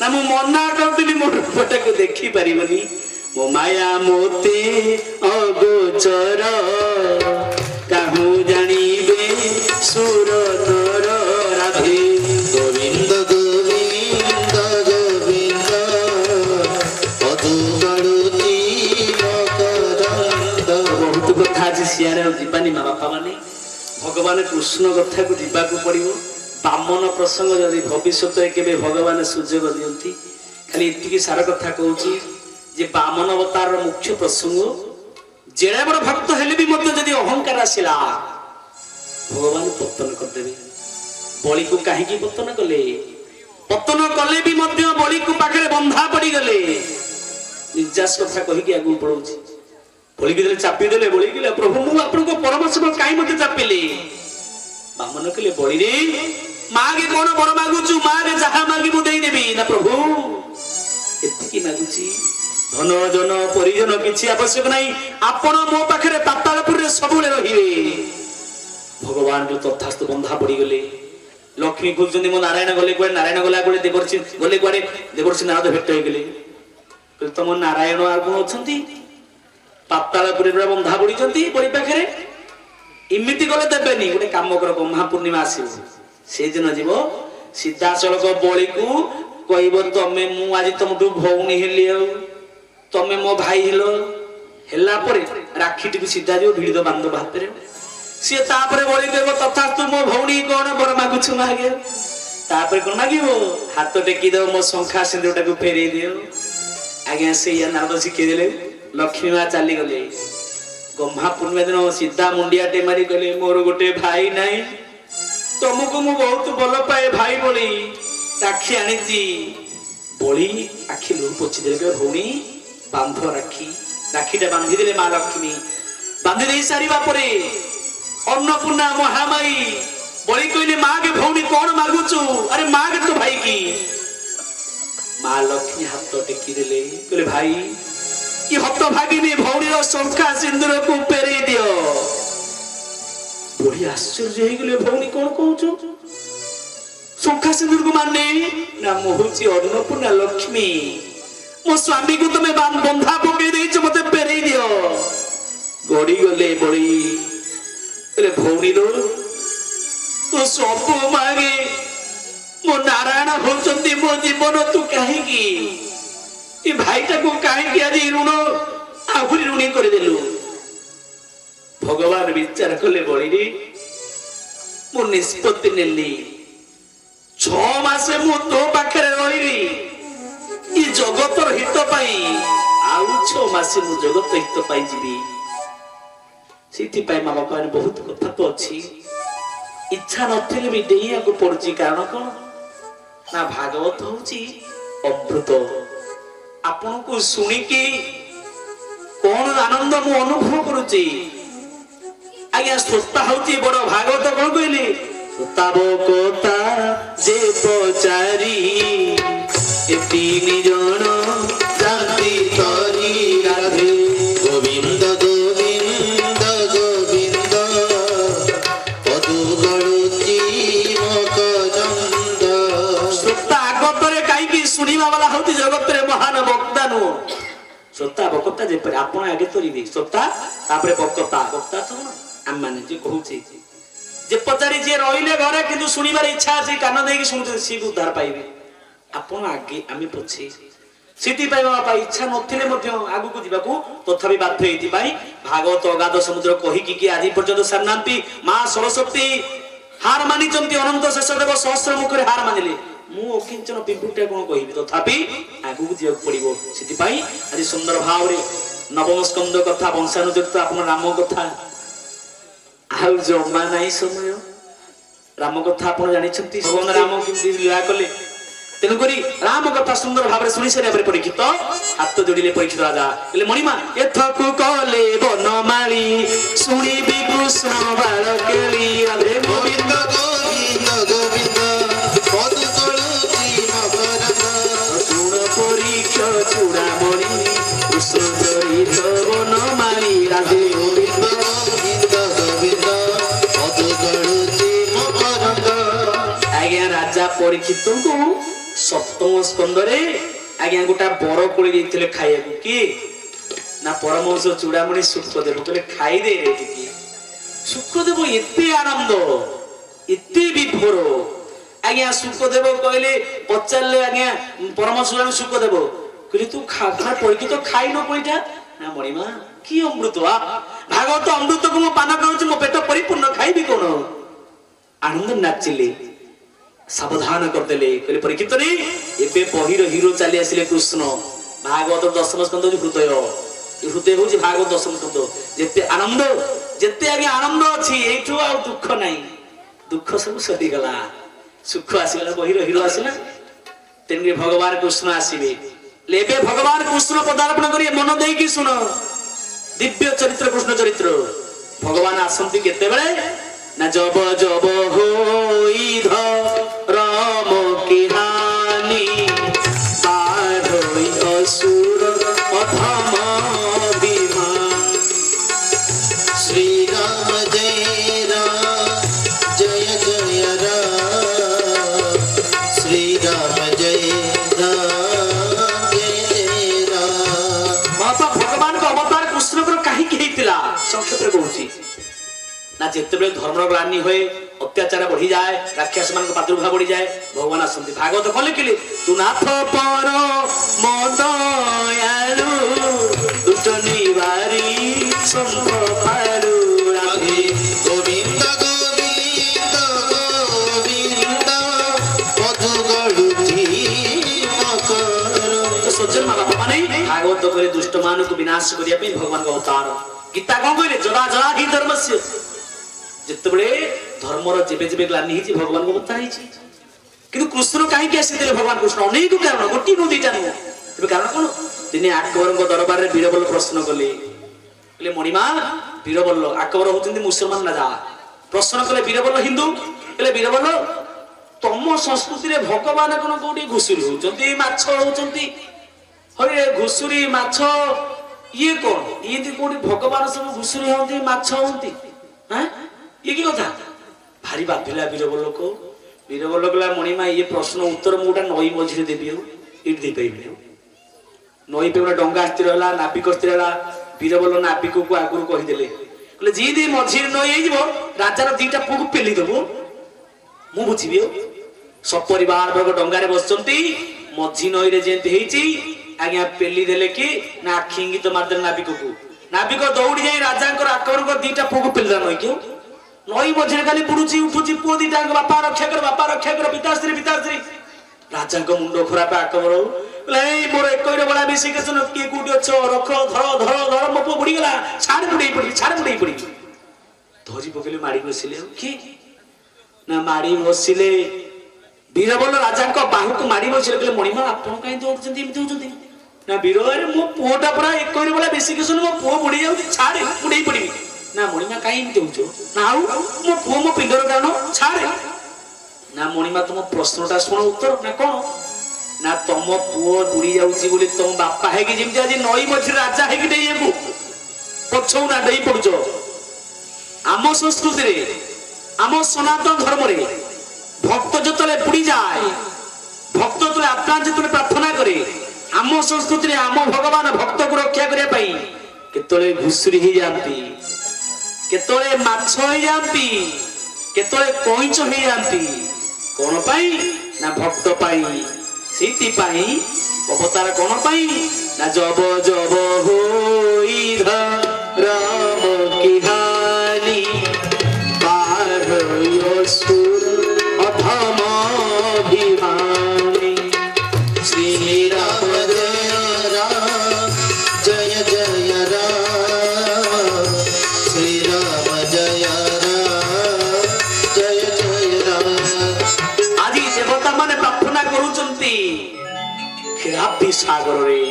[SPEAKER 1] ना मु मना करदिली मो रूपटा को देखि परिबनी मो माया मोते अगोचर काहू जानिबे सुर नर राधे
[SPEAKER 2] गोविंद गोविंद गोविंद मधु गरुची मकरंद
[SPEAKER 1] बहुत कथा आज सियारे जीवानी माँ बापा माने भगवान कृष्ण कथा को जीवाक पड़ो बामन प्रसंग जदि भविष्य केबे भगवान सुजोग दियंती खाली एतिकी सार कथा कहूची जे बामन अवतार मुख्य प्रसंग जेड़े बड़ भक्त हेले भी मध्य जदि अहंकार आसिला भगवान पतन करदेबे बलि को काहेकि पतन कले भी मध्य बलि को पाखरे बंधा पड़ी गले निर्जास कथा कहि के आगु पड़ौची बलि के चापी देले बलि के प्रभु मु आपन को परमेश काई मते चापिले बामन कहले बलि रे मागे कोन बर मागुचु मागे जहा मागी मु देई देबी ना प्रभु एतिकी मागुची धन जन परिजन किछि आवश्यक नाही आपण मो पाखरे पातालपुर रे सबुले रहिबे भगवान जो तथास्थ बंधा पड़ी गले लक्ष्मी खोजंदी मो नारायण गले कोए नारायण गला कोए देवर्षि गले कोए देवर्षि नारद भेट होई गेले तम नारायण आ कोन अछंती पातालपुर रे बंधा पड़ी जंती बड़ी पाखरे इमिति गले देबेनी गोटे काम कर ब्रह्मा पूर्णिमा आसीबो से दिन जीव सीधा सड़क बलि को कहब तमे मु आज तुमठू भौणी हेली तमे मो भाई हेलो हेला परे राखीटी को सीधा जीव भिड़ दो बांध हाथ में सी तापर बलि कहब तथा तू मो भौणी कौन बर मागुछु मागे तापर कौन मागिबो हाथ टेकी दो मो शंखा सिंदूरटा को फेरे दियो आज्ञा से नारद शिखे देले लक्ष्मी माँ चली गले गम्हा पूर्णिमा दिन सीधा मुंडियाटे मारी गले मोर गोटे भाई नहीं तुमको मु बहुत भल पाए भाई बोली राखी आनी बोली आखि लुह पोछि देले भौणी बांध राखी राखीटा बांधी देले माँ लक्ष्मी बांधी दे सारिबा परे अन्नपूर्णा महामाई बोली कहले माँ के भौणी कौन मागुचु अरे माँ के तो भाई की ମା ଲକ୍ଷ୍ମୀ ହାତ ଟେକି ଦେଲେ କହିଲେ ଭାଇ କି ହତ ଭାଗିନୀ ଭଉଣୀର ଶଙ୍ଖା ସିନ୍ଦୁରକୁ ପେରେଇ ଦିଅ। ବୁଢୀ ଆଶ୍ଚର୍ଯ୍ୟ ହେଇଗଲେ ଭଉଣୀ କଣ କହୁଛୁ? ଶଙ୍ଖା ସିନ୍ଦୁରକୁ ମାନେ ନା ମୁଁ ହଉଛି ଅନ୍ନପୂର୍ଣ୍ଣା ଲକ୍ଷ୍ମୀ, ମୋ ସ୍ୱାମୀକୁ ତମେ ବନ୍ଧା ପକେଇ ଦେଇଛ, ମତେ ପେରେଇ ଦିଅ। ଗଡି ଗଲେ ବଳି କହିଲେ ଭଉଣୀ ଲୋ ତୁ ସବୁ ମାଗେ, ମୋ ନାରାୟଣ ହଉଛନ୍ତି ମୋ ଜୀବନ, ତୁ କାହିଁକି ଏ ଭାଇଟାକୁ କାହିଁକି ଆଜି ଋଣ ଆହୁରି ଋଣୀ କରିଦେଲୁ? ଭଗବାନ ବିଚାର କଲେ ବଳିରେ ମୁଁ ନିଷ୍ପତ୍ତି ନେଲି 6 ମାସେ ମୁଁ ତୋ ପାଖରେ ରହିବି ଏ ଜଗତର ହିତ ପାଇଁ, ଆଉ 6 ମାସେ ମୁଁ ଜଗତ ହିତ ପାଇଁ ଯିବି। ସେଥିପାଇଁ ମା ବାପା ବହୁତ କଥା ତ ଅଛି, ଇଚ୍ଛା ନଥିଲେ ବି ଡେଇଁବାକୁ ପଡୁଛି। କାରଣ କଣ ନା ଭାଗବତ ହଉଛି ଅମୃତ। ଆପଣଙ୍କୁ ଶୁଣିକି କଣ ଆନନ୍ଦ ମୁଁ ଅନୁଭବ କରୁଛି। ଆଜ୍ଞା ଶ୍ରୋତା ହଉଛି ବଡ। ଭାଗବତ କଣ କହିଲି? ଶ୍ରୋତାବ କଥା ଯେ ପଚାରି ଏ 3 ଜଣ
[SPEAKER 2] ଜାତି ତରି ରାଧେ ଗୋବିନ୍ଦ ଗୋବିନ୍ଦ ଗୋବିନ୍ଦ ପଦୁ ଗଳୁଚି ମକରନ୍ଦ।
[SPEAKER 1] ଶ୍ରୋତା ଆଗତରେ କାହିଁକି ଶୁଣିବା ବାଲା ହଉଛି ଜଗତରେ ମହାନ ବକ୍ତା ନୁହଁ। ଶ୍ରୋତା ବକ୍ତା ଯେପରି ଆପଣ ଆଗେ ତୋରିବେ ଶ୍ରୋତା, ତାପରେ ବକ୍ତା। ବକ୍ତା ତ ଆମେ ମାନେ ଯେ କହୁଛେ ଯେ ପଚାରି ଯିଏ ରହିଲେ ଘରେ କିନ୍ତୁ ଶୁଣିବାର ଇଚ୍ଛା ଅଛି, କାନ ଦେଇକି ଶୁଣୁଛନ୍ତି, ସିଏ ଉଦ୍ଧାର ପାଇବେ। ଆପଣ ଆଗେ ଆମେ ପଛେ। ସେଥିପାଇଁ ବାପା ଇଚ୍ଛା ନଥିଲେ ମଧ୍ୟ ଆଗକୁ ଯିବାକୁ ତଥାପି ବାଧ୍ୟ। ଏଇଥିପାଇଁ ଭାଗବତ ଅଗାଧ ସମୁଦ୍ର କହିକି କି ଆଜି ପର୍ଯ୍ୟନ୍ତ ସାରିନାହାନ୍ତି। ମା ସରସ୍ୱତୀ ହାର ମାନିଛନ୍ତି, ଅନନ୍ତ ଶେଷ ଦେବ ସହସ୍ର ମୁଖରେ ହାର ମାନିଲେ। ମୁଁ ଅକିଞ୍ଚନ ପିମ୍ପୁଡ଼ିଟା କଣ କହିବି, ତଥାପି ଆଗକୁ ଯିବାକୁ ପଡିବ। ସେଥିପାଇଁ ଆଜି ସୁନ୍ଦର ଭାବରେ ନବମ ସ୍କନ୍ଦ କଥା, ବଂଶାନୁଯୁକ୍ତ ଆପଣ ରାମ କଥା, ଆଉ ଜମା ନାହିଁ ସମୟ। ରାମ କଥା ଆପଣ ଜାଣିଛନ୍ତି, ଭଗବାନ ରାମ କେମିତି ଲୀଳା କଲେ। ତେଣୁକରି ରାମ କଥା ସୁନ୍ଦର ଭାବରେ ଶୁଣି ସାରିବା ପରେ ପରୀକ୍ଷିତ ହାତ ଯୋଡ଼ିଲେ। ପରୀକ୍ଷିତ ରାଜା କହିଲେ ମଣିମା ଏଥକୁ କଲେ ବନମାଳି, ଶୁଣିବି କୃଷ୍ଣ ବାଳ କେଳି। ରାଧେ
[SPEAKER 2] ଗୋବିନ୍ଦ ଗୋବିନ୍ଦ ଗୋବିନ୍ଦ ପଦୁ ଗଳୁଚି ମକରନ୍ଦ।
[SPEAKER 1] ଶୁଣ ପରୀକ୍ଷ ଚୂଡ଼ାମଣି, କୃଷ୍ଣ ଚରିତ ବନମାଳି। ରାଧେ
[SPEAKER 2] ଗୋବିନ୍ଦ ଗୋବିନ୍ଦ ଗୋବିନ୍ଦ ପଦୁ ଗଳୁଚି ମକରନ୍ଦ।
[SPEAKER 1] ଆଜ୍ଞା ରାଜା ପରୀକ୍ଷିତଙ୍କୁ 7ମ ସ୍କନ୍ଧରେ ଆଜ୍ଞା ଗୋଟା ବର କୋଳି ଦେଇଥିଲେ ଖାଇବାକୁ। କିଏ ନା ପରମହଂସ ଚୂଡ଼ାମଣି ଶୁକଦେବ। କହିଲେ ଖାଇଦେ ରେ ଟିକେ। ଶୁକଦେବ ଏତେ ଆନନ୍ଦ, ଏତେ ବିଭୋର। ଆଜ୍ଞା ଶୁକଦେବ କହିଲେ, ପଚାରିଲେ ଆଜ୍ଞା ପରମହଂସ ଚୂଡ଼ାମଣି ଶୁକଦେବ କହିଲେ ତୁ ପରୀକ୍ଷିତ ଖାଇନ କୋଳିଟା? ନା ମଣିମା କି ଅମୃତ, ଭାଗବତ ଅମୃତକୁ ମୁଁ ପାନ କରୁଛି, ମୋ ପେଟ ପରିପୂର୍ଣ୍ଣ, ଖାଇବି କଣ? ଆନନ୍ଦ ନାଚିଲେ, ସାବଧାନ କରିଦେଲେ। କହିଲେ ପରୀକ୍ଷିତ ରେ ଏବେ ବହିର ହିରୋ ଚାଲି ଆସିଲେ କୃଷ୍ଣ। ଭାଗବତ 10ମ ସ୍କନ୍ଧ ହଉଛି ହୃଦୟ। ଏ ହୃଦୟ ହଉଛି ଭାଗବତ 10ମ ସ୍କନ୍ଧ। ଯେତେ ଆନନ୍ଦ, ଯେତେ ଆଜ୍ଞା ଆନନ୍ଦ ଅଛି, ଏଇଠୁ ଆଉ ଦୁଃଖ ନାହିଁ। ଦୁଃଖ ସବୁ ସରିଗଲା, ସୁଖ ଆସିଗଲା, ବହିର ହିରୋ ଆସିଲା। ତେଣୁ ଭଗବାନ କୃଷ୍ଣ ଆସିବେ। ଏବେ ଭଗବାନ କୃଷ୍ଣ ପଦାର୍ପଣ କରିବେ। ମନ ଦେଇକି ଶୁଣ, ଦିବ୍ୟ ଚରିତ୍ର କୃଷ୍ଣ ଚରିତ୍ର। ଭଗବାନ ଆସନ୍ତି କେତେବେଳେ ନା ଜବ ଜବ ହୋଇ ଧରମ କିହାନି, ବାଢୋଇ ଅସୁର ଅଧମ ବିମାନ।
[SPEAKER 2] ଶ୍ରୀରାମ ଜୟ ରାମ ଜୟ ଜୟ ରାମ। ଶ୍ରୀରାମ ଜୟ ରାମ ଜୟ ଜୟ ରାମ।
[SPEAKER 1] ବାପା ଭଗବାନଙ୍କ ଅବତାର କୃଷ୍ଣଙ୍କର କାହିଁକି ହେଇଥିଲା ସଂକ୍ଷେପରେ କହୁଛି ନା ଯେତେବେଳେ ଧର୍ମର ଗ୍ଲାନି ହୁଏ, ଅତ୍ୟାଚାର ବଢିଯାଏ, ରାକ୍ଷସ ମାନଙ୍କ ପ୍ରାଦୁର୍ଭାବ ବଢିଯାଏ, ଭଗବାନ ଆସନ୍ତି। ଭାଗବତ କଣ ଲେଖିଲେ? ତୁ ନାଥ ପର ମଦୟାଳୁ, ଦୁଷ୍ଟ ନିବାରି ଶଙ୍ଖ ଫାଳୁ। ରାଧେ
[SPEAKER 2] ଗୋବିନ୍ଦ ଗୋବିନ୍ଦ ଗୋବିନ୍ଦ ପଦୁ ଗଳୁଚି ମକରନ୍ଦ।
[SPEAKER 1] ସଜ୍ଜନ ମା ବାପା ମାନେ ଭାଗବତ କରି ଦୁଷ୍ଟ ମାନଙ୍କୁ ବିନାଶ କରିବା ପାଇଁ ଭଗବାନଙ୍କ ଅବତାର। ଗୀତା କଣ କହିଲେ? ଜରା ଜରା ହି ଧର୍ମସ୍ୟ। ଯେତେବେଳେ ଧର୍ମର ଯେବେ ଯେବେ ଗ୍ଲାନି ହେଇଛି, ଭଗବାନଙ୍କ ଅବତାର ହେଇଛି। କିନ୍ତୁ କୃଷ୍ଣ କାହିଁକି ଆସିଥିଲେ? ଭଗବାନ କୃଷ୍ଣ ଅନେକ କାରଣ, ଗୋଟିଏ ନୁହଁ, ଦିଟା ନୁହଁ। ତେବେ କାରଣ କଣ? ଦିନେ ଆକବରଙ୍କ ଦରବାରରେ ବୀରବଲ ପ୍ରଶ୍ନ କଲେ। କହିଲେ ମଣିମା ବୀରବଲ, ଆକବର ହଉଛନ୍ତି ମୁସଲମାନ ରାଜା। ପ୍ରଶ୍ନ କଲେ ବୀରବଲ ହିନ୍ଦୁ, କହିଲେ ବୀରବଲ ତମ ସଂସ୍କୃତିରେ ଭଗବାନ କଣ କୋଉଠି ଘୁଷୁରି ହଉଛନ୍ତି ମାଛ ହଉଛନ୍ତି ହରେ ଘୁଷୁରି ମାଛ ଇଏ କଣ ଇଏ କୋଉଠି ଭଗବାନ ସବୁ ଘୁଷୁରି ହୁଅନ୍ତି ମାଛ ହୁଅନ୍ତି ହାଁ ଇଏ କି କଥା ଭାରି ବାଧିଲା ବୀରବଲ କହିଲା ମଣିମା ଇଏ ପ୍ରଶ୍ନ ଉତ୍ତର ମୁଁ ଗୋଟେ ନଈ ମଝିରେ ଦେବି ଆଉ ଏଇଠି ଦେଇପାରିବିନି ଆଉ ନଈ पे ଗୋଟେ ଡଙ୍ଗା ସ୍ଥିର ହେଲା ନାବିକ ସ୍ଥିର ହେଲା ବୀରବଲ ନାବିକକୁ ଆଗରୁ କହିଦେଲେ କହିଲେ ଯିଏ ମଝିରେ ନଈ ହେଇଯିବ ରାଜାର ଦିଟା ପୁଅକୁ ପେଲି ଦେବୁ ମୁଁ ବୁଝିବି ଆଉ ସପରିବାର ବର୍ଗ ଡଙ୍ଗାରେ ବସିଛନ୍ତି ମଝି ନଈରେ ଯେମିତି ହେଇଛି ଆଜ୍ଞା ପେଲି ଦେଲେ କି ନା ଆଖି ଇଙ୍ଗିତ ମାରିଦେଲେ ନାବିକ ଦୌଡ଼ି ଯାଇ ରାଜାଙ୍କର ଆକବରଙ୍କ ଦିଟା ପୁଅକୁ ପେଲିଲା ନଈକି ନଈ ମଝିରେ ଖାଲି ବୁଡୁଛି ଉଠୁଛି ପୁଅ ଦିଟାଙ୍କ ବାପା ରକ୍ଷା କର ପିତାଶ୍ରୀ ରାଜାଙ୍କ ମୁଣ୍ଡ ଖରାପ ଆକବର ମୋର ଏକଇର ବଳା ବେଶୀ କିଏ କୋଉଠି ଅଛ ରଖ ଧର ମୋ ପୁଅ ବୁଡିଗଲା ଛାଡ ବୁଡେଇ ପଡିବି ଧରି ପକେଇଲେ ମାଡି ବସିଲେ ଆଉ କି ନା ମାଡି ବସିଲେ ବୀରବଲ ରାଜାଙ୍କ ବାହୁକୁ ମାଡି ବସିଲେ କହିଲେ ମଣିମା ଆପଣ କାହିଁ ଦୌଡୁଛନ୍ତି ଏମିତି ହଉଛନ୍ତି ନା ବୀର ମୋ ପୁଅଟା ପୁରା ଏକଇର ବଳା ବେଶୀ ମୋ ପୁଅ ବୁଡି ଯାଉଛି ଛାଡେ ବୁଡେଇ ପଡିବି ନା ମଣିମା କାହିଁ ଏମିତି ହଉଛ ନା ଆଉ ମୋ ପୁଅ ମୋ ପିଣ୍ଡର କାରଣ ଛାଡେ ନା ମଣିମା ତମ ପ୍ରଶ୍ନଟା ଶୁଣ ଉତ୍ତର ନା କଣ ନା ତମ ପୁଅ ବୁଡି ଯାଉଛି ବୋଲି ତମ ବାପା ହେଇକି ଯେମିତି ଆଜି ନଈ ମଝିରେ ରାଜା ହେଇକି ଡେଇଁବାକୁ ପଛଉ ନା ଡେଇଁ ପଡୁଛ ଆମ ସଂସ୍କୃତିରେ ଆମ ସନାତନ ଧର୍ମରେ ଭକ୍ତ ଯେତେବେଳେ ବୁଡି ଯାଏ ଭକ୍ତ ଯେତେବେଳେ ଆତ୍ମା ଯେତେବେଳେ ପ୍ରାର୍ଥନା କରେ ଆମ ସଂସ୍କୃତିରେ ଆମ ଭଗବାନ ଭକ୍ତକୁ ରକ୍ଷା କରିବା ପାଇଁ କେତେବେଳେ ଘୁଷୁରି ହେଇଯାଆନ୍ତି କେତେବେଳେ ମାଛ ହେଇଯାଆନ୍ତି କେତେବେଳେ କଇଁଛ ହେଇଯାଆନ୍ତି କଣ ପାଇଁ ନା ଭକ୍ତ ପାଇଁ ସେଇଥିପାଇଁ ଅବତାର କଣ ପାଇଁ ନା ଜବ ହୋଇ ରାମ କିହାନି ବାରୟସୁର ଅଧମ ଭିମାନି
[SPEAKER 2] ଶ୍ରୀରାମ ଜୟ ରାମ ଶ୍ରୀରାମ ଜୟ ରାମ
[SPEAKER 1] ଆଜି ଦେବତା ମାନେ ପ୍ରାର୍ଥନା କରୁଛନ୍ତି କ୍ଷୀରାବ୍ଧି ସାଗରରେ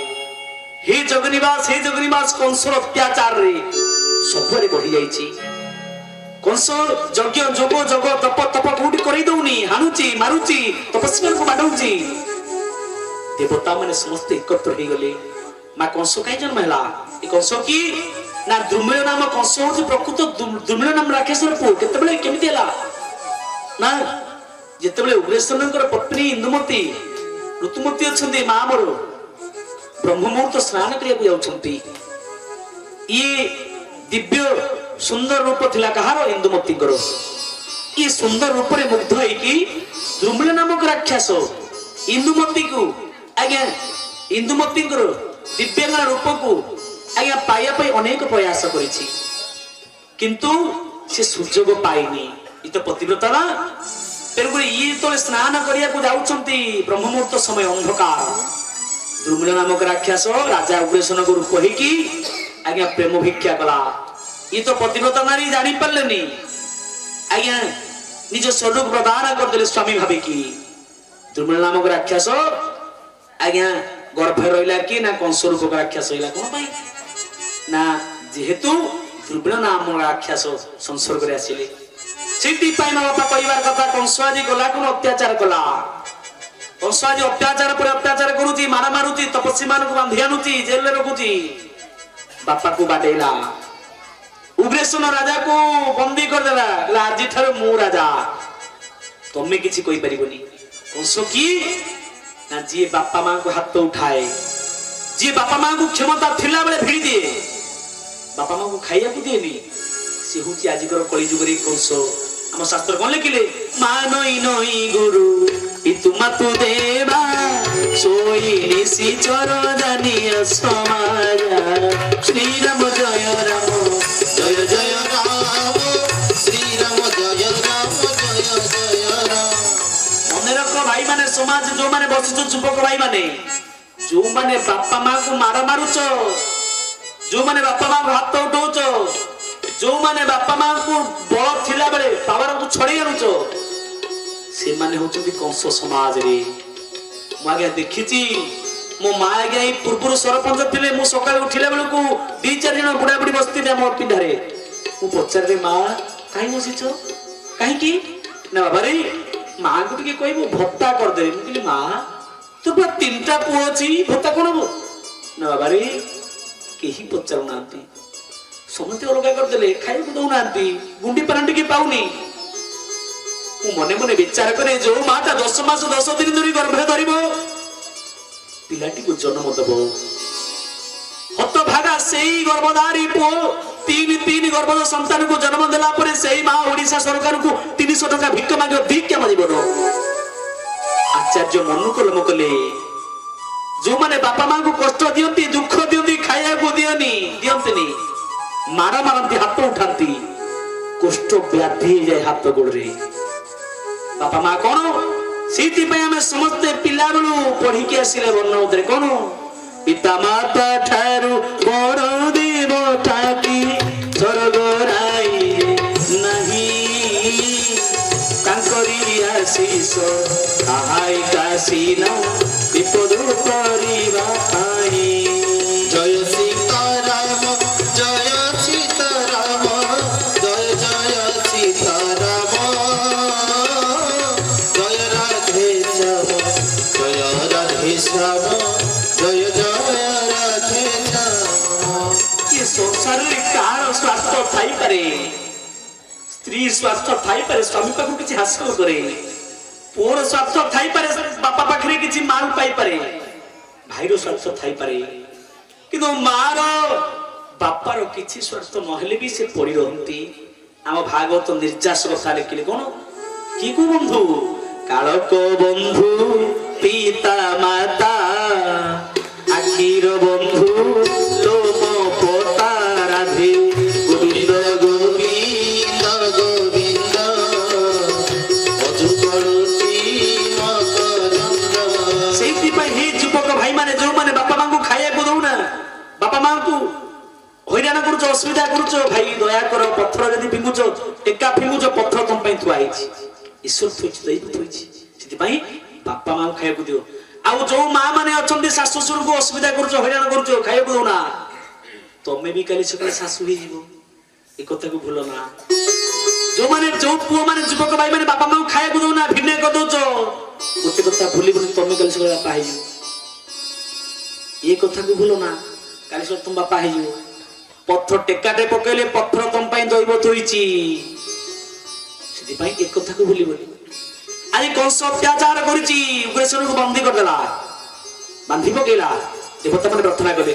[SPEAKER 1] हे जगनिवास कंसर अत्याचार रे सबरे बढ़ी जाइछि कंस यज्ञ जोग जग तप कोठी करै दउनी हानुची मारुची तपस्या को बाडौची देवता माने समस्त एकत्र हो गले मा कंस काई जन्म हला ए कंस की ना द्रुम्य नाम कंस होछि प्रकृत द्रुम्य नाम राक्षसर पु केतेबेले केमिति हला ना जेतेबेले उग्रेश्वरनकर पत्नी इंदुमती ऋतुमती अछंती मा मोर ब्रह्म मुहूर्त स्नान करने जाउछंती ये दिव्य सुंदर रूप थिला कहार इंदुमती करो ये सुंदर रूप रे मुग्ध है कि द्रुम्य नामक राक्षस इंदुमती को आज्ञा इंदुमती करो दिव्यांग रूप को आज्ञा पाया पाई अनेक प्रयास करिछि किंतु से सुजोग पाइनी ये तो पतिव्रता ना तेरे ये तो स्नान करिया को जाउछंती ब्रह्म मुहूर्त समय अंधकार द्रुम्य नामक राक्षस राजा उग्रेशन को रूप ही आज्ञा प्रेम भिक्षा कला ये तो पतिव्रता नारी जानी पारलेनी आज्ञा निज स्वरूप प्रदान करदेले स्वामी भाबी की द्रुम्य नामक राक्षस आज्ञा गर्भ रहिला कि ना कंस रूप राक्षस रहिला कोन भाई ना जेहेतु द्रुम्य नामक राक्षस संसर्ग रे आसिले सिद्धि पाई मा बापा कहिबार कथा कंस आदि गला कोन अत्याचार कला कंस आज अत्याचार पर अत्याचार करूची मारा मारुची तपस्वी मान को बांधी आनुची जेल में रखुची बापा को बाडेला उग्रेशन राजा को बंदी कर देला आज ठार मु राजा तमे किछि कहि परिबोनी कंस की ना जी बापा मां को हाथ उठाए जी बापा मां को क्षमता थिला बेले भिड़ी दिए बापा मां को खाइया को दिएनी से हुची आज कर कली जुग रे कंस हम शास्त्र कोन लिखिले मानई नई गुरु इतुमतु देवा सोई निसी चरदानिया समाजा श्रीराम जय राम
[SPEAKER 2] जय जय राम श्रीराम जय राम जय जय राम
[SPEAKER 1] मने रख भाई माने समाज जो माने बसिचो युवक भाई माने जो माने बापा मां को मारा मारुचो जो माने बापा मां को हाथ उठाउचो जो माने बापा मां को बळ थिला बेले पावर को छड़ी आनुचो से माने होचंती कंस समाज रे मु आगे देखिची मो मां आगे पूर्व सरपंच थिले मु सकाळ उठिला बेले को दी चार जण बुढा बुढी बसती मो पिंढारे मु पचार रे मां काई बसिचो काई की ना बाबा रे माँ को टिके कहबो भत्ता कर दे मु कहली माँ तो पूरा तीनटा पुओ अछि भत्ता कोन हबो ना बाबा रे केही पचारु नांती समते अलगा कर देले खाइ को दउ नांती गुंडी परांडी के पाउनी मु मने मने विचार करे जो माता 10 मास 10 दिन धरी गर्भे धरिबो पिलाटी को जन्म देबो हत भागा सेई गर्भधारी पुओ तीन गर्भज संतान को जन्म देला परे सेई मां ओडिसा सरकार को 300 टका भिक्क मागे भिक्क मागिबो आचार्य मनु को लमकले जो माने बापा मां को कष्ट दियंती दुख दियंती खाया को दियंतनी मारा मारंती हाथ उठांती कष्ट व्याधि जाए हाथ गोड़ रे बापा मां कोन सीति पे हमें समझते पिला बेलू पढ़ी के आसिले वर्णोदरे कोन पिता माता ठारू बड़ देव ठाकी स्वर्ग राई नहीं कांकरी आशीष आहाय काशीना विपद परिवा पाई
[SPEAKER 2] जय सीताराम जय सीताराम जय जय सीताराम जय राधे श्याम जय राधे श्याम जय जय राधे श्याम।
[SPEAKER 1] ये संसार रे कार स्वार्थ थाई पारे स्त्री स्वार्थ थाई पारे स्वामी पाखु किछि हासिल करे पुओर स्वार्थ थाई पारे बापा पाखरे किछि माल पाई पारे भाईरो स्वार्थ थाई पारे किंतु मार बापार किछि स्वार्थ नहले भी से पड़ी रहंती आम भागवत निर्जास कथा लिखिले कोन की को बंधु कालक बंधु पिता माता आखिर बंधु लोम पोता राधे गोविंद
[SPEAKER 2] गोविंद गोविंद मधुकरुती मकरंद।
[SPEAKER 1] सेति पे हे युवक भाई माने जो माने बापा मां को खाया को दउना बापा मां को हैरान करूछ असुविधा करूछ भाई दया कर पत्थर जदी फिंगुछ टेका फिंगुछ पत्थर तुम पई थुआ आइछि ईश्वर थुइछि दैव थुइछि सेति पई बापा मां खाया को दियो आउ जो मां माने अछंती सासु ससुर को असुविधा करूछ हैरान करूछ खाया को दउना तमे भी काली सकाळे सासु ही जीवो ए कथा को भूलो ना जो माने जो पुओ माने युवक भाई माने बापा मां खाया को दउना भिने कर दोछ गोटे कथा भूली बोली तमे काली सकाळे बापा ही जीवो ए कथा को भूलो ना काली सकाळे तुम बापा ही जीवो पत्थर टेकाटे पकेले पत्थर तुम पई दैव थुइछि सेति पई ए कथा को भूली बोली आज कंस अत्याचार करिछि उग्रसेन को बंदी कर देला बांधी पकेला देवता माने प्रार्थना कले